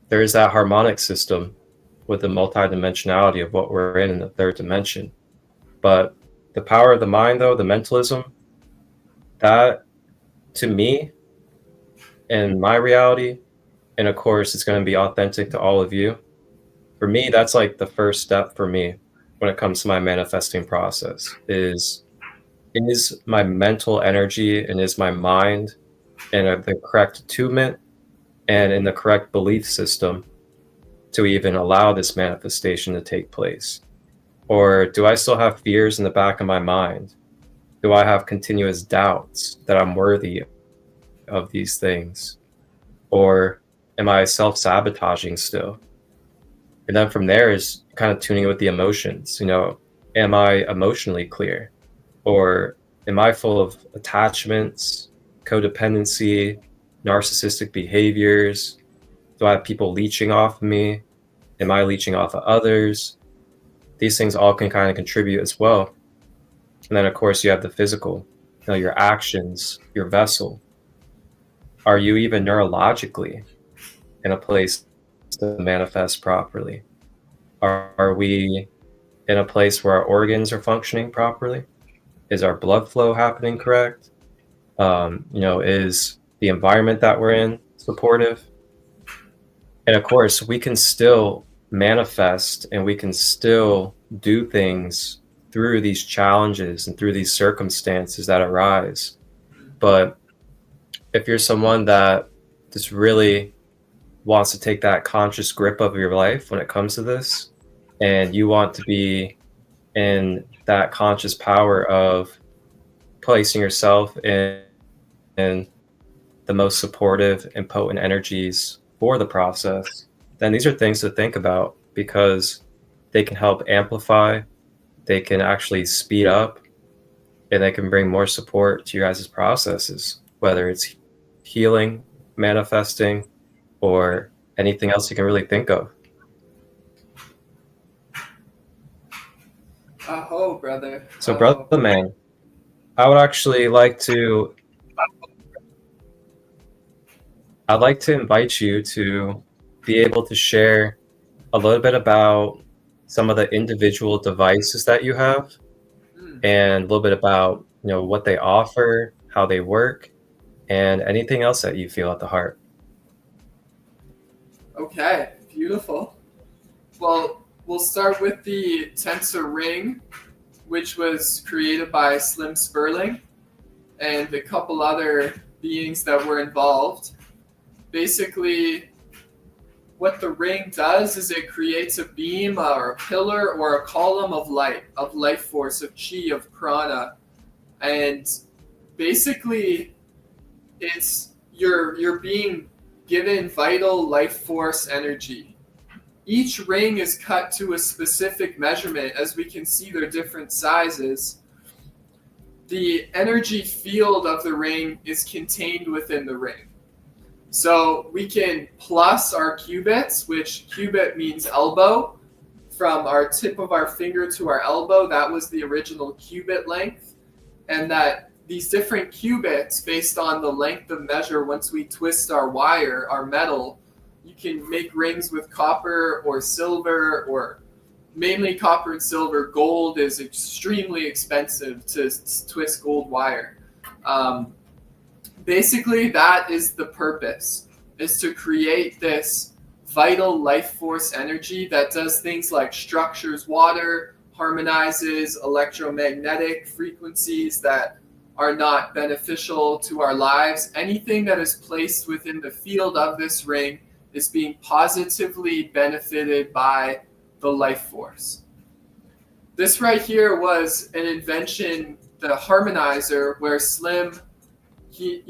there is that harmonic system with the multidimensionality of what we're in the third dimension. But the power of the mind, though, the mentalism, that to me, in my reality, and of course it's going to be authentic to all of you, for me, that's like the first step for me when it comes to my manifesting process is my mental energy and is my mind in the correct attunement and in the correct belief system to even allow this manifestation to take place? Or do I still have fears in the back of my mind? Do I have continuous doubts that I'm worthy of these things? Or am I self-sabotaging still? And then from there is kind of tuning with the emotions. Am I emotionally clear? Or am I full of attachments, codependency, narcissistic behaviors? Do I have people leeching off of me? Am I leeching off of others? These things all can kind of contribute as well. And then, of course, you have the physical, your actions, your vessel. Are you even neurologically in a place to manifest properly? Are we in a place where our organs are functioning properly? Is our blood flow happening correct? Is the environment that we're in supportive? And of course, we can still manifest and we can still do things through these challenges and through these circumstances that arise. But if you're someone that just really wants to take that conscious grip of your life when it comes to this, and you want to be in that conscious power of placing yourself in the most supportive and potent energies for the process, then these are things to think about, because they can help amplify, they can actually speed up, and they can bring more support to your guys' processes, whether it's healing, manifesting, or anything else you can really think of. Aho, brother. So, Aho. brother man, I would actually I'd like to invite you to be able to share a little bit about some of the individual devices that you have, and a little bit about what they offer, how they work, and anything else that you feel at the heart. Okay, beautiful. Well, we'll start with the Tensor ring, which was created by Slim Sperling and a couple other beings that were involved. Basically, what the ring does is it creates a beam or a pillar or a column of life force, of chi, of prana. And basically, it's you're being given vital life force energy. Each ring is cut to a specific measurement. As we can see, they're different sizes. the energy field of the ring is contained within the ring. So we can plus our qubits, which qubit means elbow, from our tip of our finger to our elbow. That was the original qubit length. And that these different qubits, based on the length of measure, once we twist our wire, our metal, you can make rings with copper or silver, or mainly copper and silver. Gold is extremely expensive to twist gold wire. Basically, that is the purpose, is to create this vital life force energy that does things like structures water, harmonizes electromagnetic frequencies that are not beneficial to our lives. Anything that is placed within the field of this ring is being positively benefited by the life force. This right here was an invention, the harmonizer, where Slim, he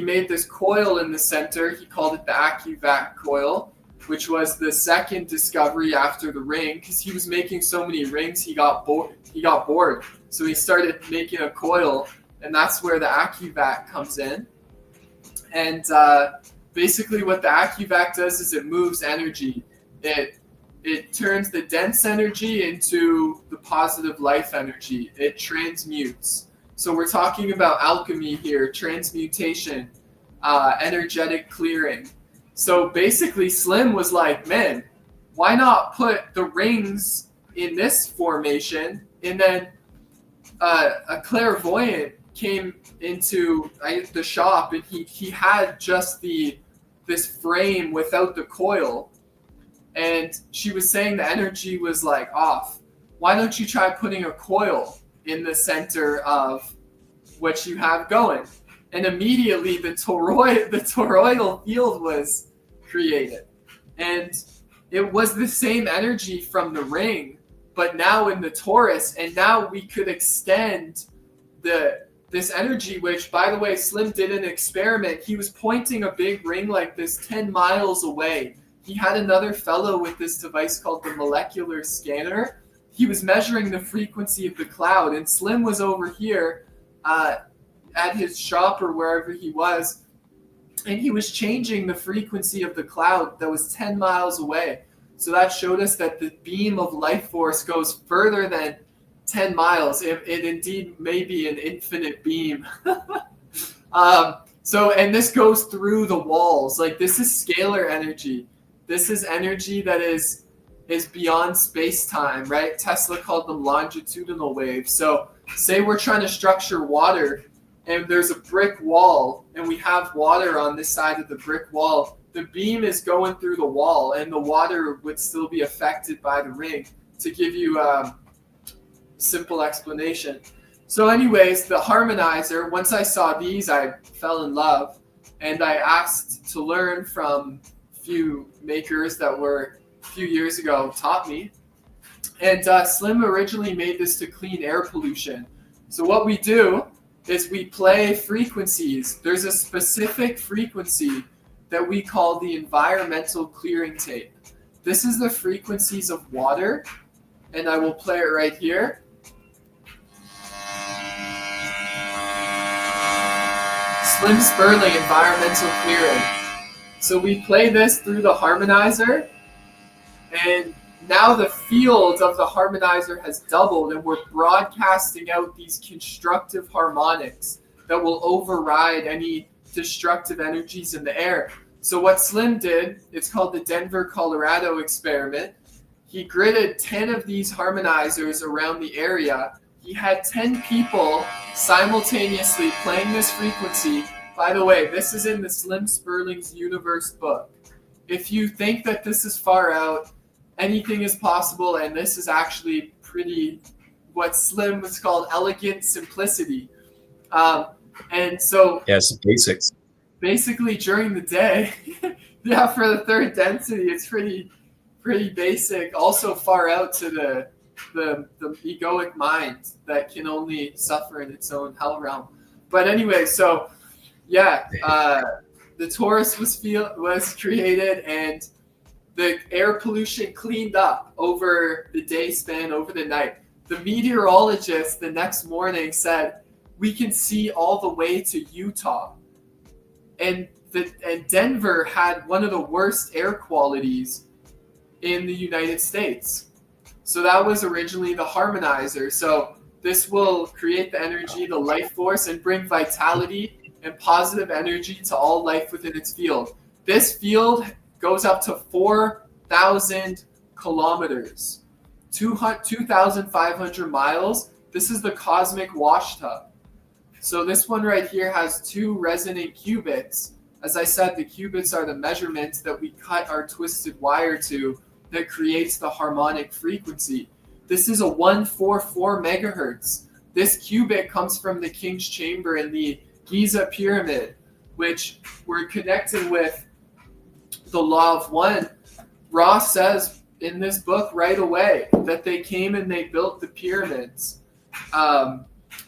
made this coil in the center. He called it the AccuVac coil, which was the second discovery after the ring, because he was making so many rings, he got bored. So he started making a coil, and that's where the AccuVac comes in. And basically what the AccuVac does is it moves energy. It turns the dense energy into the positive life energy. It transmutes. So we're talking about alchemy here, transmutation, energetic clearing. So basically Slim was like, man, why not put the rings in this formation? And then a clairvoyant came into the shop, and he had just this frame without the coil. And she was saying the energy was like off. Why don't you try putting a coil in the center of what you have going? And immediately the toroidal field was created. And it was the same energy from the ring, but now in the torus. And now we could extend this energy, which, by the way, Slim did an experiment. He was pointing a big ring like this 10 miles away. He had another fellow with this device called the molecular scanner. He was measuring the frequency of the cloud, and Slim was over here at his shop or wherever he was, and he was changing the frequency of the cloud that was 10 miles away. So that showed us that the beam of life force goes further than 10 miles. It indeed may be an infinite beam. And this goes through the walls. Like, this is scalar energy. This is energy that is beyond space-time, right? Tesla called them longitudinal waves. So say we're trying to structure water, and there's a brick wall, and we have water on this side of the brick wall. The beam is going through the wall, and the water would still be affected by the ring, to give you a simple explanation. So anyways, the harmonizer, once I saw these, I fell in love, and I asked to learn from few makers that were a few years ago taught me. And Slim originally made this to clean air pollution. So what we do is we play frequencies. There's a specific frequency that we call the environmental clearing tape. This is the frequencies of water, and I will play it right here. Slim Sperling environmental clearing. So we play this through the harmonizer, and now the field of the harmonizer has doubled, and we're broadcasting out these constructive harmonics that will override any destructive energies in the air. So what Slim did, it's called the Denver, Colorado experiment. He gridded 10 of these harmonizers around the area. He had 10 people simultaneously playing this frequency. By the way, this is in the Slim Sperling's Universe book. If you think that this is far out, anything is possible, and this is actually pretty, what Slim was called elegant simplicity. And so... Yes, basics. Basically, during the day, yeah, for the third density, it's pretty basic. Also far out to the egoic mind that can only suffer in its own hell realm. But anyway, so... yeah, the torus was created, and the air pollution cleaned up over the day span, over the night. The meteorologist the next morning said, we can see all the way to Utah. And Denver had one of the worst air qualities in the United States. So that was originally the harmonizer. So this will create the energy, the life force, and bring vitality and positive energy to all life within its field. This field goes up to 4,000 kilometers, 2,500 miles. This is the cosmic wash tub. So this one right here has 2 resonant qubits. As I said, the qubits are the measurements that we cut our twisted wire to that creates the harmonic frequency. This is a 144 megahertz. This qubit comes from the King's Chamber in the Giza Pyramid, which we're connected with the law of one. Ra says in this book right away that they came and they built the pyramids.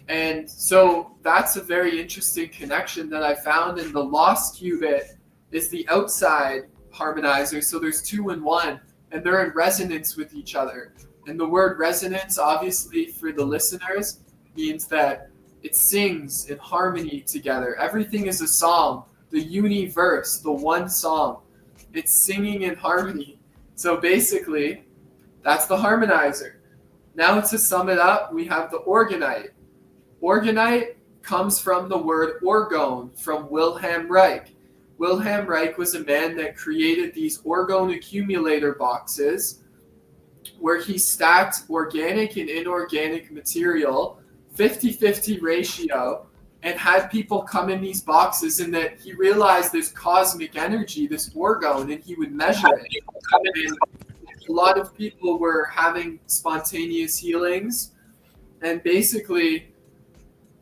And so that's a very interesting connection that I found. And the lost qubit is the outside harmonizer. So there's 2 in 1, and they're in resonance with each other. And the word resonance, obviously, for the listeners, means that it sings in harmony together. Everything is a song. The universe, the one song, it's singing in harmony. So basically, that's the harmonizer. Now to sum it up, we have the orgonite. Orgonite comes from the word orgone, from Wilhelm Reich. Wilhelm Reich was a man that created these orgone accumulator boxes where he stacked organic and inorganic material, 50-50 ratio, and had people come in these boxes, and that he realized this cosmic energy, this orgone, and he would measure it. And a lot of people were having spontaneous healings, and basically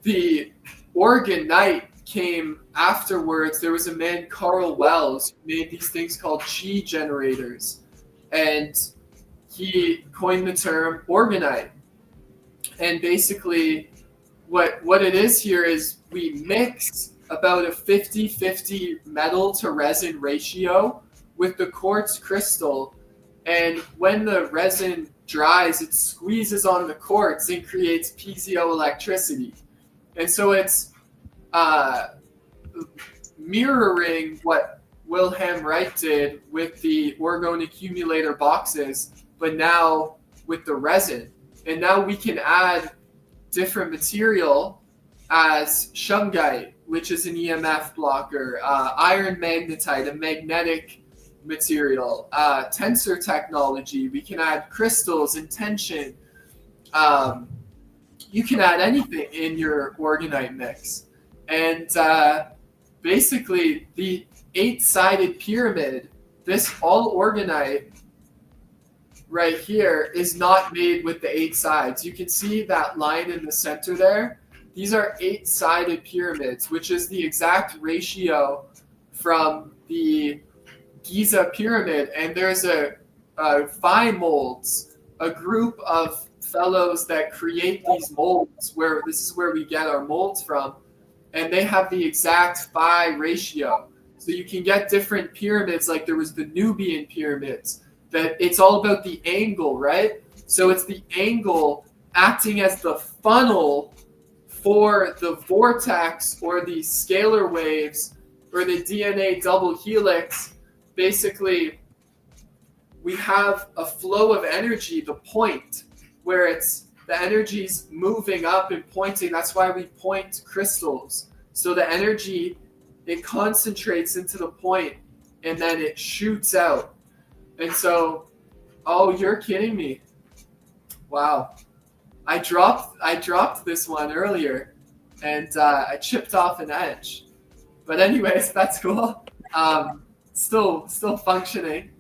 the orgonite came afterwards. There was a man, Carl Wells, who made these things called chi generators, and he coined the term orgonite. And basically what it is here is we mix about a 50-50 metal to resin ratio with the quartz crystal, and when the resin dries, it squeezes on the quartz and creates piezoelectricity. And so it's mirroring what Wilhelm Reich did with the orgone accumulator boxes, but now with the resin. And now we can add different material as shungite, which is an EMF blocker, iron magnetite, a magnetic material, tensor technology. We can add crystals and tension. You can add anything in your orgonite mix. And basically the 8-sided pyramid, this all orgonite right here is not made with the 8 sides. You can see that line in the center there. These are 8-sided pyramids, which is the exact ratio from the Giza pyramid. And there's a phi molds, a group of fellows that create these molds, where this is where we get our molds from, and they have the exact phi ratio. So you can get different pyramids, like there was the Nubian pyramids, that it's all about the angle, right? So it's the angle acting as the funnel for the vortex or the scalar waves or the DNA double helix. Basically, we have a flow of energy, the point, where it's the energy's moving up and pointing. That's why we point crystals. So the energy, it concentrates into the point and then it shoots out. And so, oh, you're kidding me. Wow. I dropped this one earlier, and I chipped off an edge. But anyways, that's cool. Still functioning.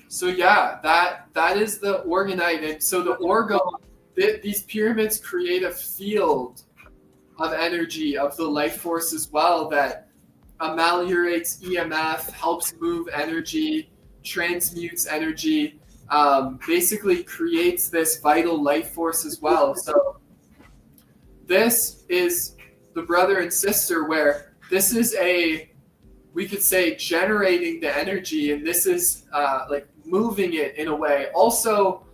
So yeah, that is the orgonite. And so the orgone, these pyramids create a field of energy of the life force as well that ameliorates EMF, helps move energy, transmutes energy, basically creates this vital life force as well. So this is the brother and sister, where this is we could say generating the energy, and this is like moving it in a way. Also,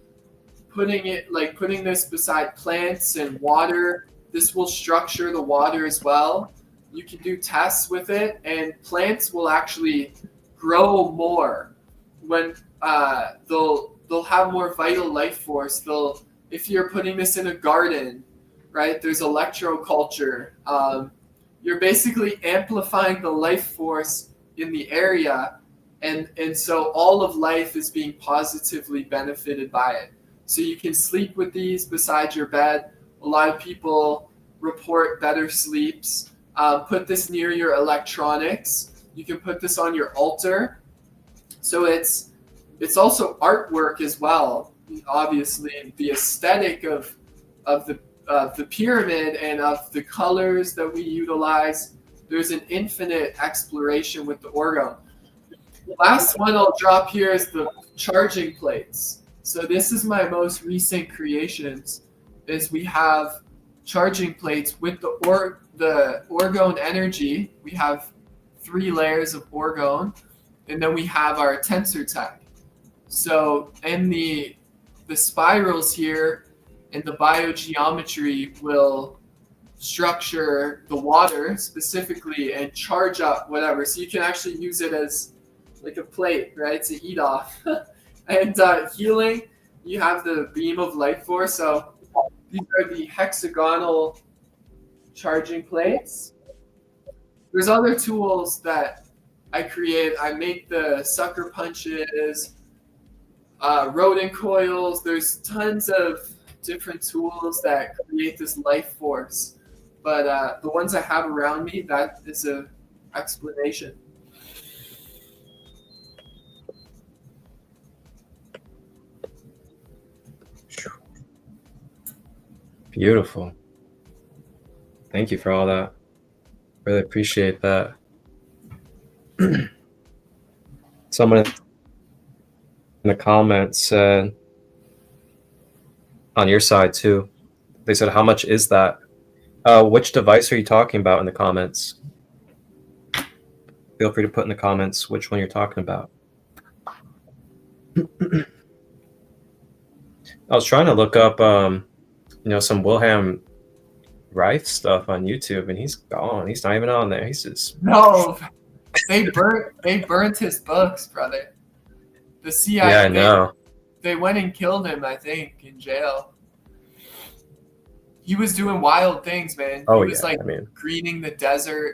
putting this beside plants and water. This will structure the water as well. You can do tests with it, and plants will actually grow more when they'll have more vital life force. If you're putting this in a garden, right? There's electroculture. You're basically amplifying the life force in the area, and so all of life is being positively benefited by it. So you can sleep with these beside your bed. A lot of people report better sleeps. Put this near your electronics. You can put this on your altar. So it's also artwork as well. Obviously, the aesthetic of the pyramid and of the colors that we utilize. There's an infinite exploration with the Orgone. The last one I'll drop here is the charging plates. So this is my most recent creations. Is we have charging plates with the Orgone energy. We have 3 layers of Orgone, and then we have our Tensor tech. So in the spirals here and the biogeometry will structure the water specifically and charge up whatever. So you can actually use it as like a plate, right, to eat off. And healing, you have the beam of light force. So these are the hexagonal charging plates. There's other tools that I create. I make the sucker punches, rodent coils. There's tons of different tools that create this life force. But the ones I have around me, that is an explanation. Beautiful. Thank you for all that. Really appreciate that. Someone in the comments said, on your side too, they said, how much is that? Which device are you talking about in the comments? Feel free to put in the comments which one you're talking about. I was trying to look up some Wilhelm Reif stuff on YouTube, and he's gone. He's not even on there. He's just No, they burnt his books, brother. The CIA. Yeah, I know. They went and killed him, I think, in jail. He was doing wild things, man. He was greening the desert,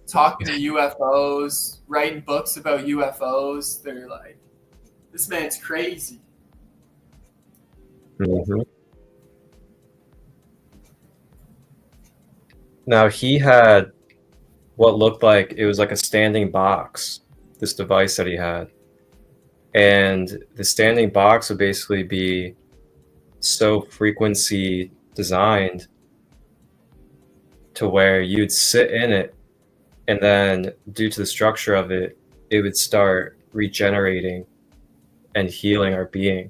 talking to UFOs, writing books about UFOs. They're like, this man's crazy. Mm-hmm. Now, he had what looked like it was like a standing box, this device that he had. And the standing box would basically be so frequency designed to where you'd sit in it, and then due to the structure of it, it would start regenerating and healing our being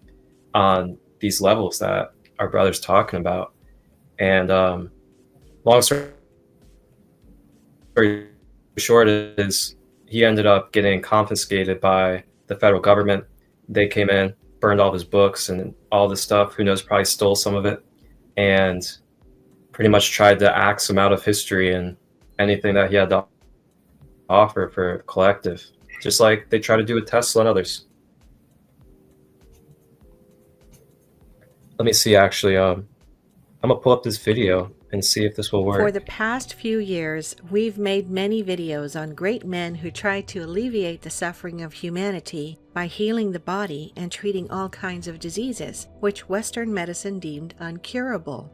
on these levels that our brother's talking about. And long story short is he ended up getting confiscated by the federal government. They came in, burned all his books and all this stuff. Who knows, probably stole some of it, and pretty much tried to axe him out of history and anything that he had to offer for collective, just like they try to do with Tesla and others. Let me see, actually, I'm gonna pull up this video and see if this will work. For the past few years, we've made many videos on great men who try to alleviate the suffering of humanity by healing the body and treating all kinds of diseases, which Western medicine deemed uncurable.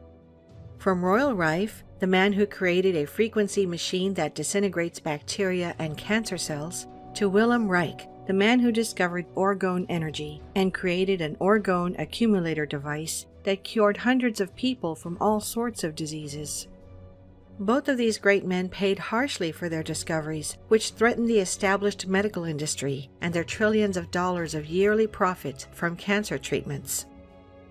From Royal Rife, the man who created a frequency machine that disintegrates bacteria and cancer cells, to Wilhelm Reich, the man who discovered Orgone energy and created an Orgone accumulator device that cured hundreds of people from all sorts of diseases. Both of these great men paid harshly for their discoveries, which threatened the established medical industry and their trillions of dollars of yearly profit from cancer treatments.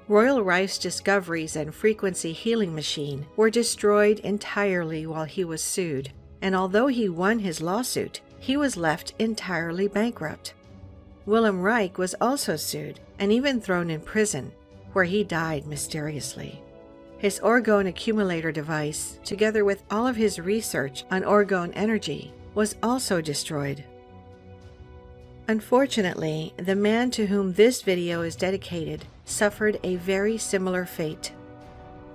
Royal Rife's discoveries and frequency healing machine were destroyed entirely while he was sued, and although he won his lawsuit, he was left entirely bankrupt. Wilhelm Reich was also sued, and even thrown in prison, where he died mysteriously. His Orgone accumulator device, together with all of his research on Orgone energy, was also destroyed. Unfortunately, the man to whom this video is dedicated suffered a very similar fate.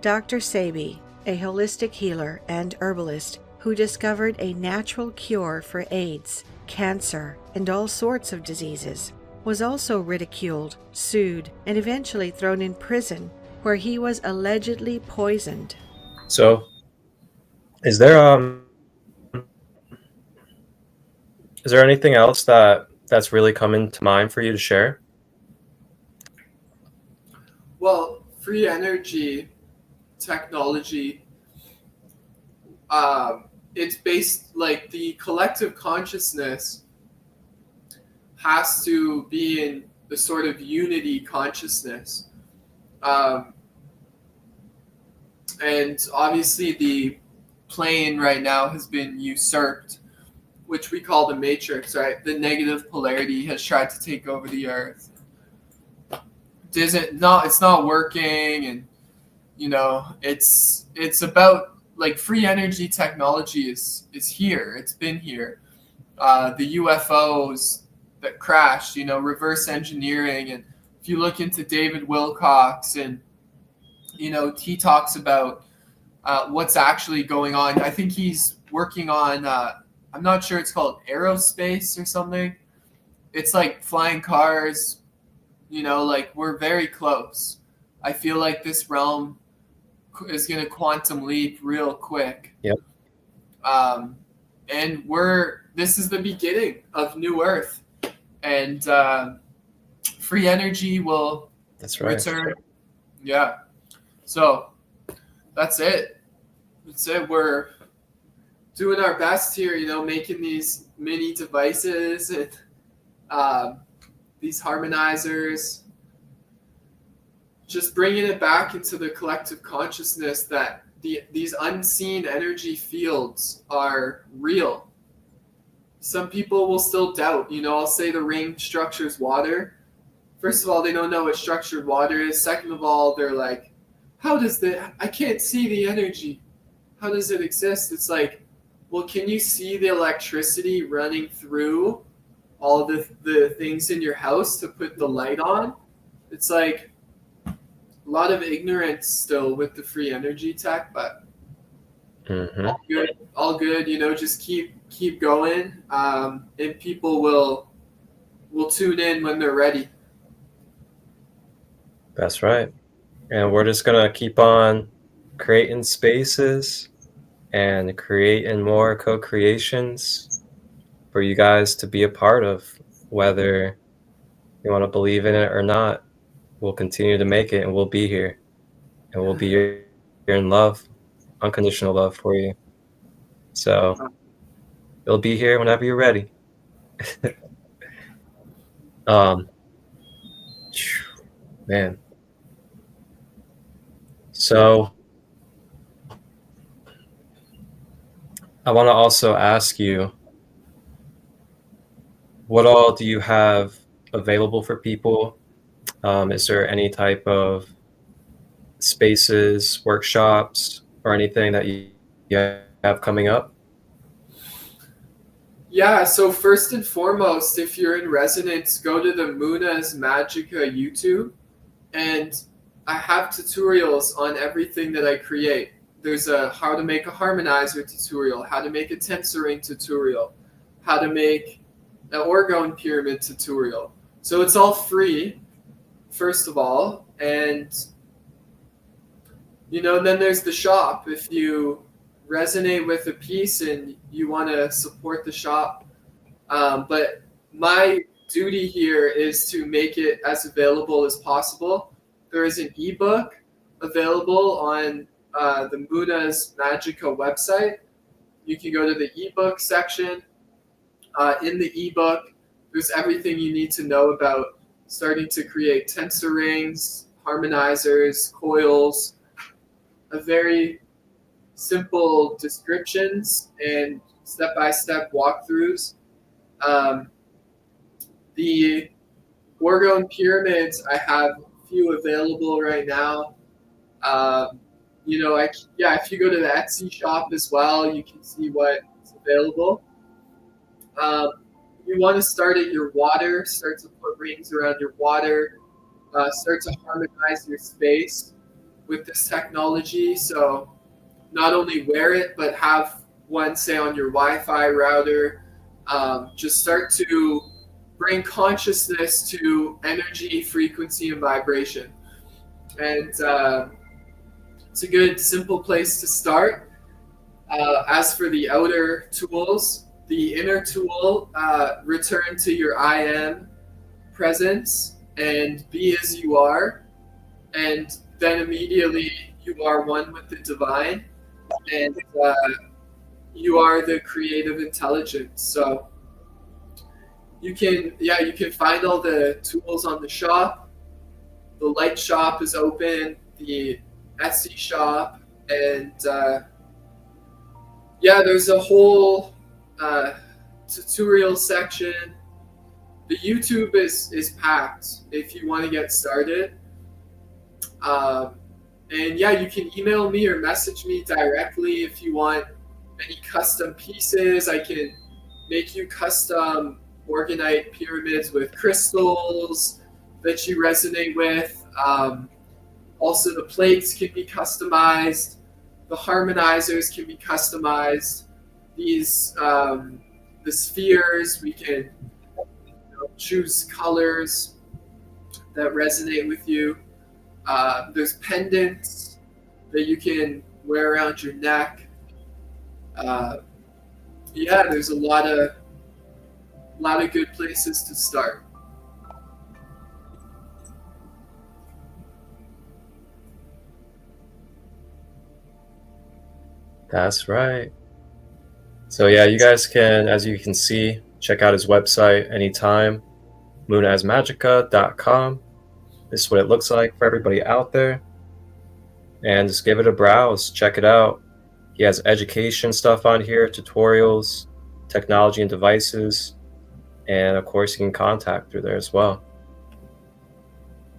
Dr. Sebi, a holistic healer and herbalist who discovered a natural cure for AIDS, cancer, and all sorts of diseases, was also ridiculed, sued, and eventually thrown in prison, where he was allegedly poisoned. So, is there anything else that's really coming to mind for you to share? Well, free energy technology, it's based, like, the collective consciousness has to be in the sort of unity consciousness. And obviously the plane right now has been usurped, which we call the matrix, right? The negative polarity has tried to take over the earth. It's not working, and it's about, like, free energy technology is here. It's been here. The UFOs that crashed, reverse engineering, and if you look into David Wilcox, and he talks about what's actually going on. I think he's working on I'm not sure, it's called aerospace or something. It's like flying cars, like, we're very close. I feel like this realm is going to quantum leap real quick. Yep. And this is the beginning of New Earth, and free energy will return. Yeah. So that's it. We're doing our best here, making these mini devices and these harmonizers, just bringing it back into the collective consciousness that these unseen energy fields are real. Some people will still doubt. I'll say the ring structures water. First of all, they don't know what structured water is. Second of all, they're like, I can't see the energy. How does it exist? It's like, well, can you see the electricity running through all the things in your house to put the light on? It's like a lot of ignorance still with the free energy tech, but all good. Just keep going, and people will tune in when they're ready. That's right. And we're just going to keep on creating spaces and creating more co-creations for you guys to be a part of, whether you want to believe in it or not. We'll continue to make it, and we'll be here, and we'll be here in love, unconditional love for you. So you'll be here whenever you're ready. Man. So I want to also ask you, what all do you have available for people? Is there any type of spaces, workshops, or anything that you have coming up? Yeah, so first and foremost, if you're in resonance, go to the Moonasmagica YouTube, and I have tutorials on everything that I create. There's a how to make a harmonizer tutorial, how to make a tensoring tutorial, how to make an Orgone pyramid tutorial. So it's all free, first of all, and then there's the shop. If you resonate with a piece and you want to support the shop, but my duty here is to make it as available as possible. There is an ebook available on the Moonasmagica website. You can go to the ebook section. In the ebook, there's everything you need to know about starting to create tensor rings, harmonizers, coils, a very simple descriptions and step-by-step walkthroughs. The Orgone pyramids, I have a few available right now. You know, if you go to the Etsy shop as well, you can see what's available. You want to start at your water, start to put rings around your water, start to harmonize your space with this technology. So not only wear it, but have one, say, on your Wi-Fi router. Just start to bring consciousness to energy, frequency, and vibration. And it's a good, simple place to start. As for the outer tools, the inner tool, return to your I am presence and be as you are. And then immediately you are one with the divine. And you are the creative intelligence. So you can find all the tools on the shop. The light shop is open, the Etsy shop, and there's a whole tutorial section. The YouTube is packed if you want to get started. And you can email me or message me directly if you want any custom pieces. I can make you custom Orgonite pyramids with crystals that you resonate with. Also, the plates can be customized. The harmonizers can be customized. These the spheres, we can choose colors that resonate with you. There's pendants that you can wear around your neck. There's a lot of good places to start. That's right. So yeah, you guys can, as you can see, check out his website anytime, moonasmagica.com. This is what it looks like for everybody out there. And just give it a browse, check it out. He has education stuff on here, tutorials, technology and devices, and of course you can contact through there as well.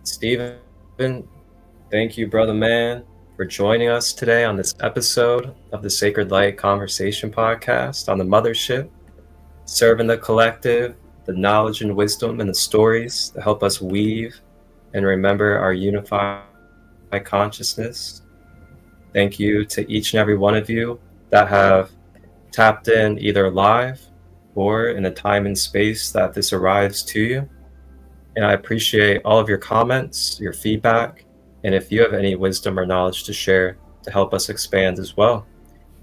Steven, thank you, brother man, for joining us today on this episode of the Sacred Light Conversation Podcast on the Mothership, serving the collective, the knowledge and wisdom and the stories that help us weave and remember our unified consciousness. Thank you to each and every one of you that have tapped in either live or in the time and space that this arrives to you. And I appreciate all of your comments, your feedback, and if you have any wisdom or knowledge to share to help us expand as well.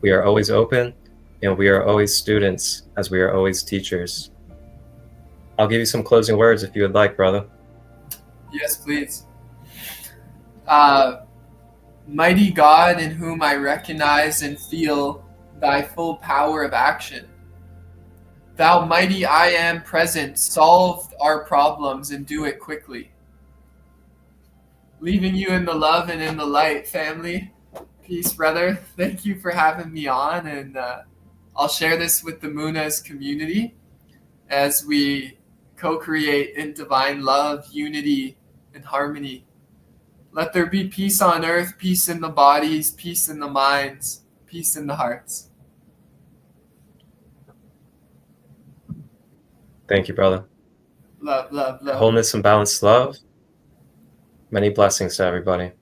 We are always open, and we are always students, as we are always teachers. I'll give you some closing words if you would like, brother. Yes, please. Mighty God, in whom I recognize and feel thy full power of action. Thou mighty I am present, solve our problems and do it quickly. Leaving you in the love and in the light, family. Peace, brother. Thank you for having me on, and I'll share this with the Moonas community as we co-create in divine love, unity, and harmony. Let there be peace on earth, peace in the bodies, peace in the minds, peace in the hearts. Thank you, brother. Love, love, love. Wholeness and balanced love. Many blessings to everybody.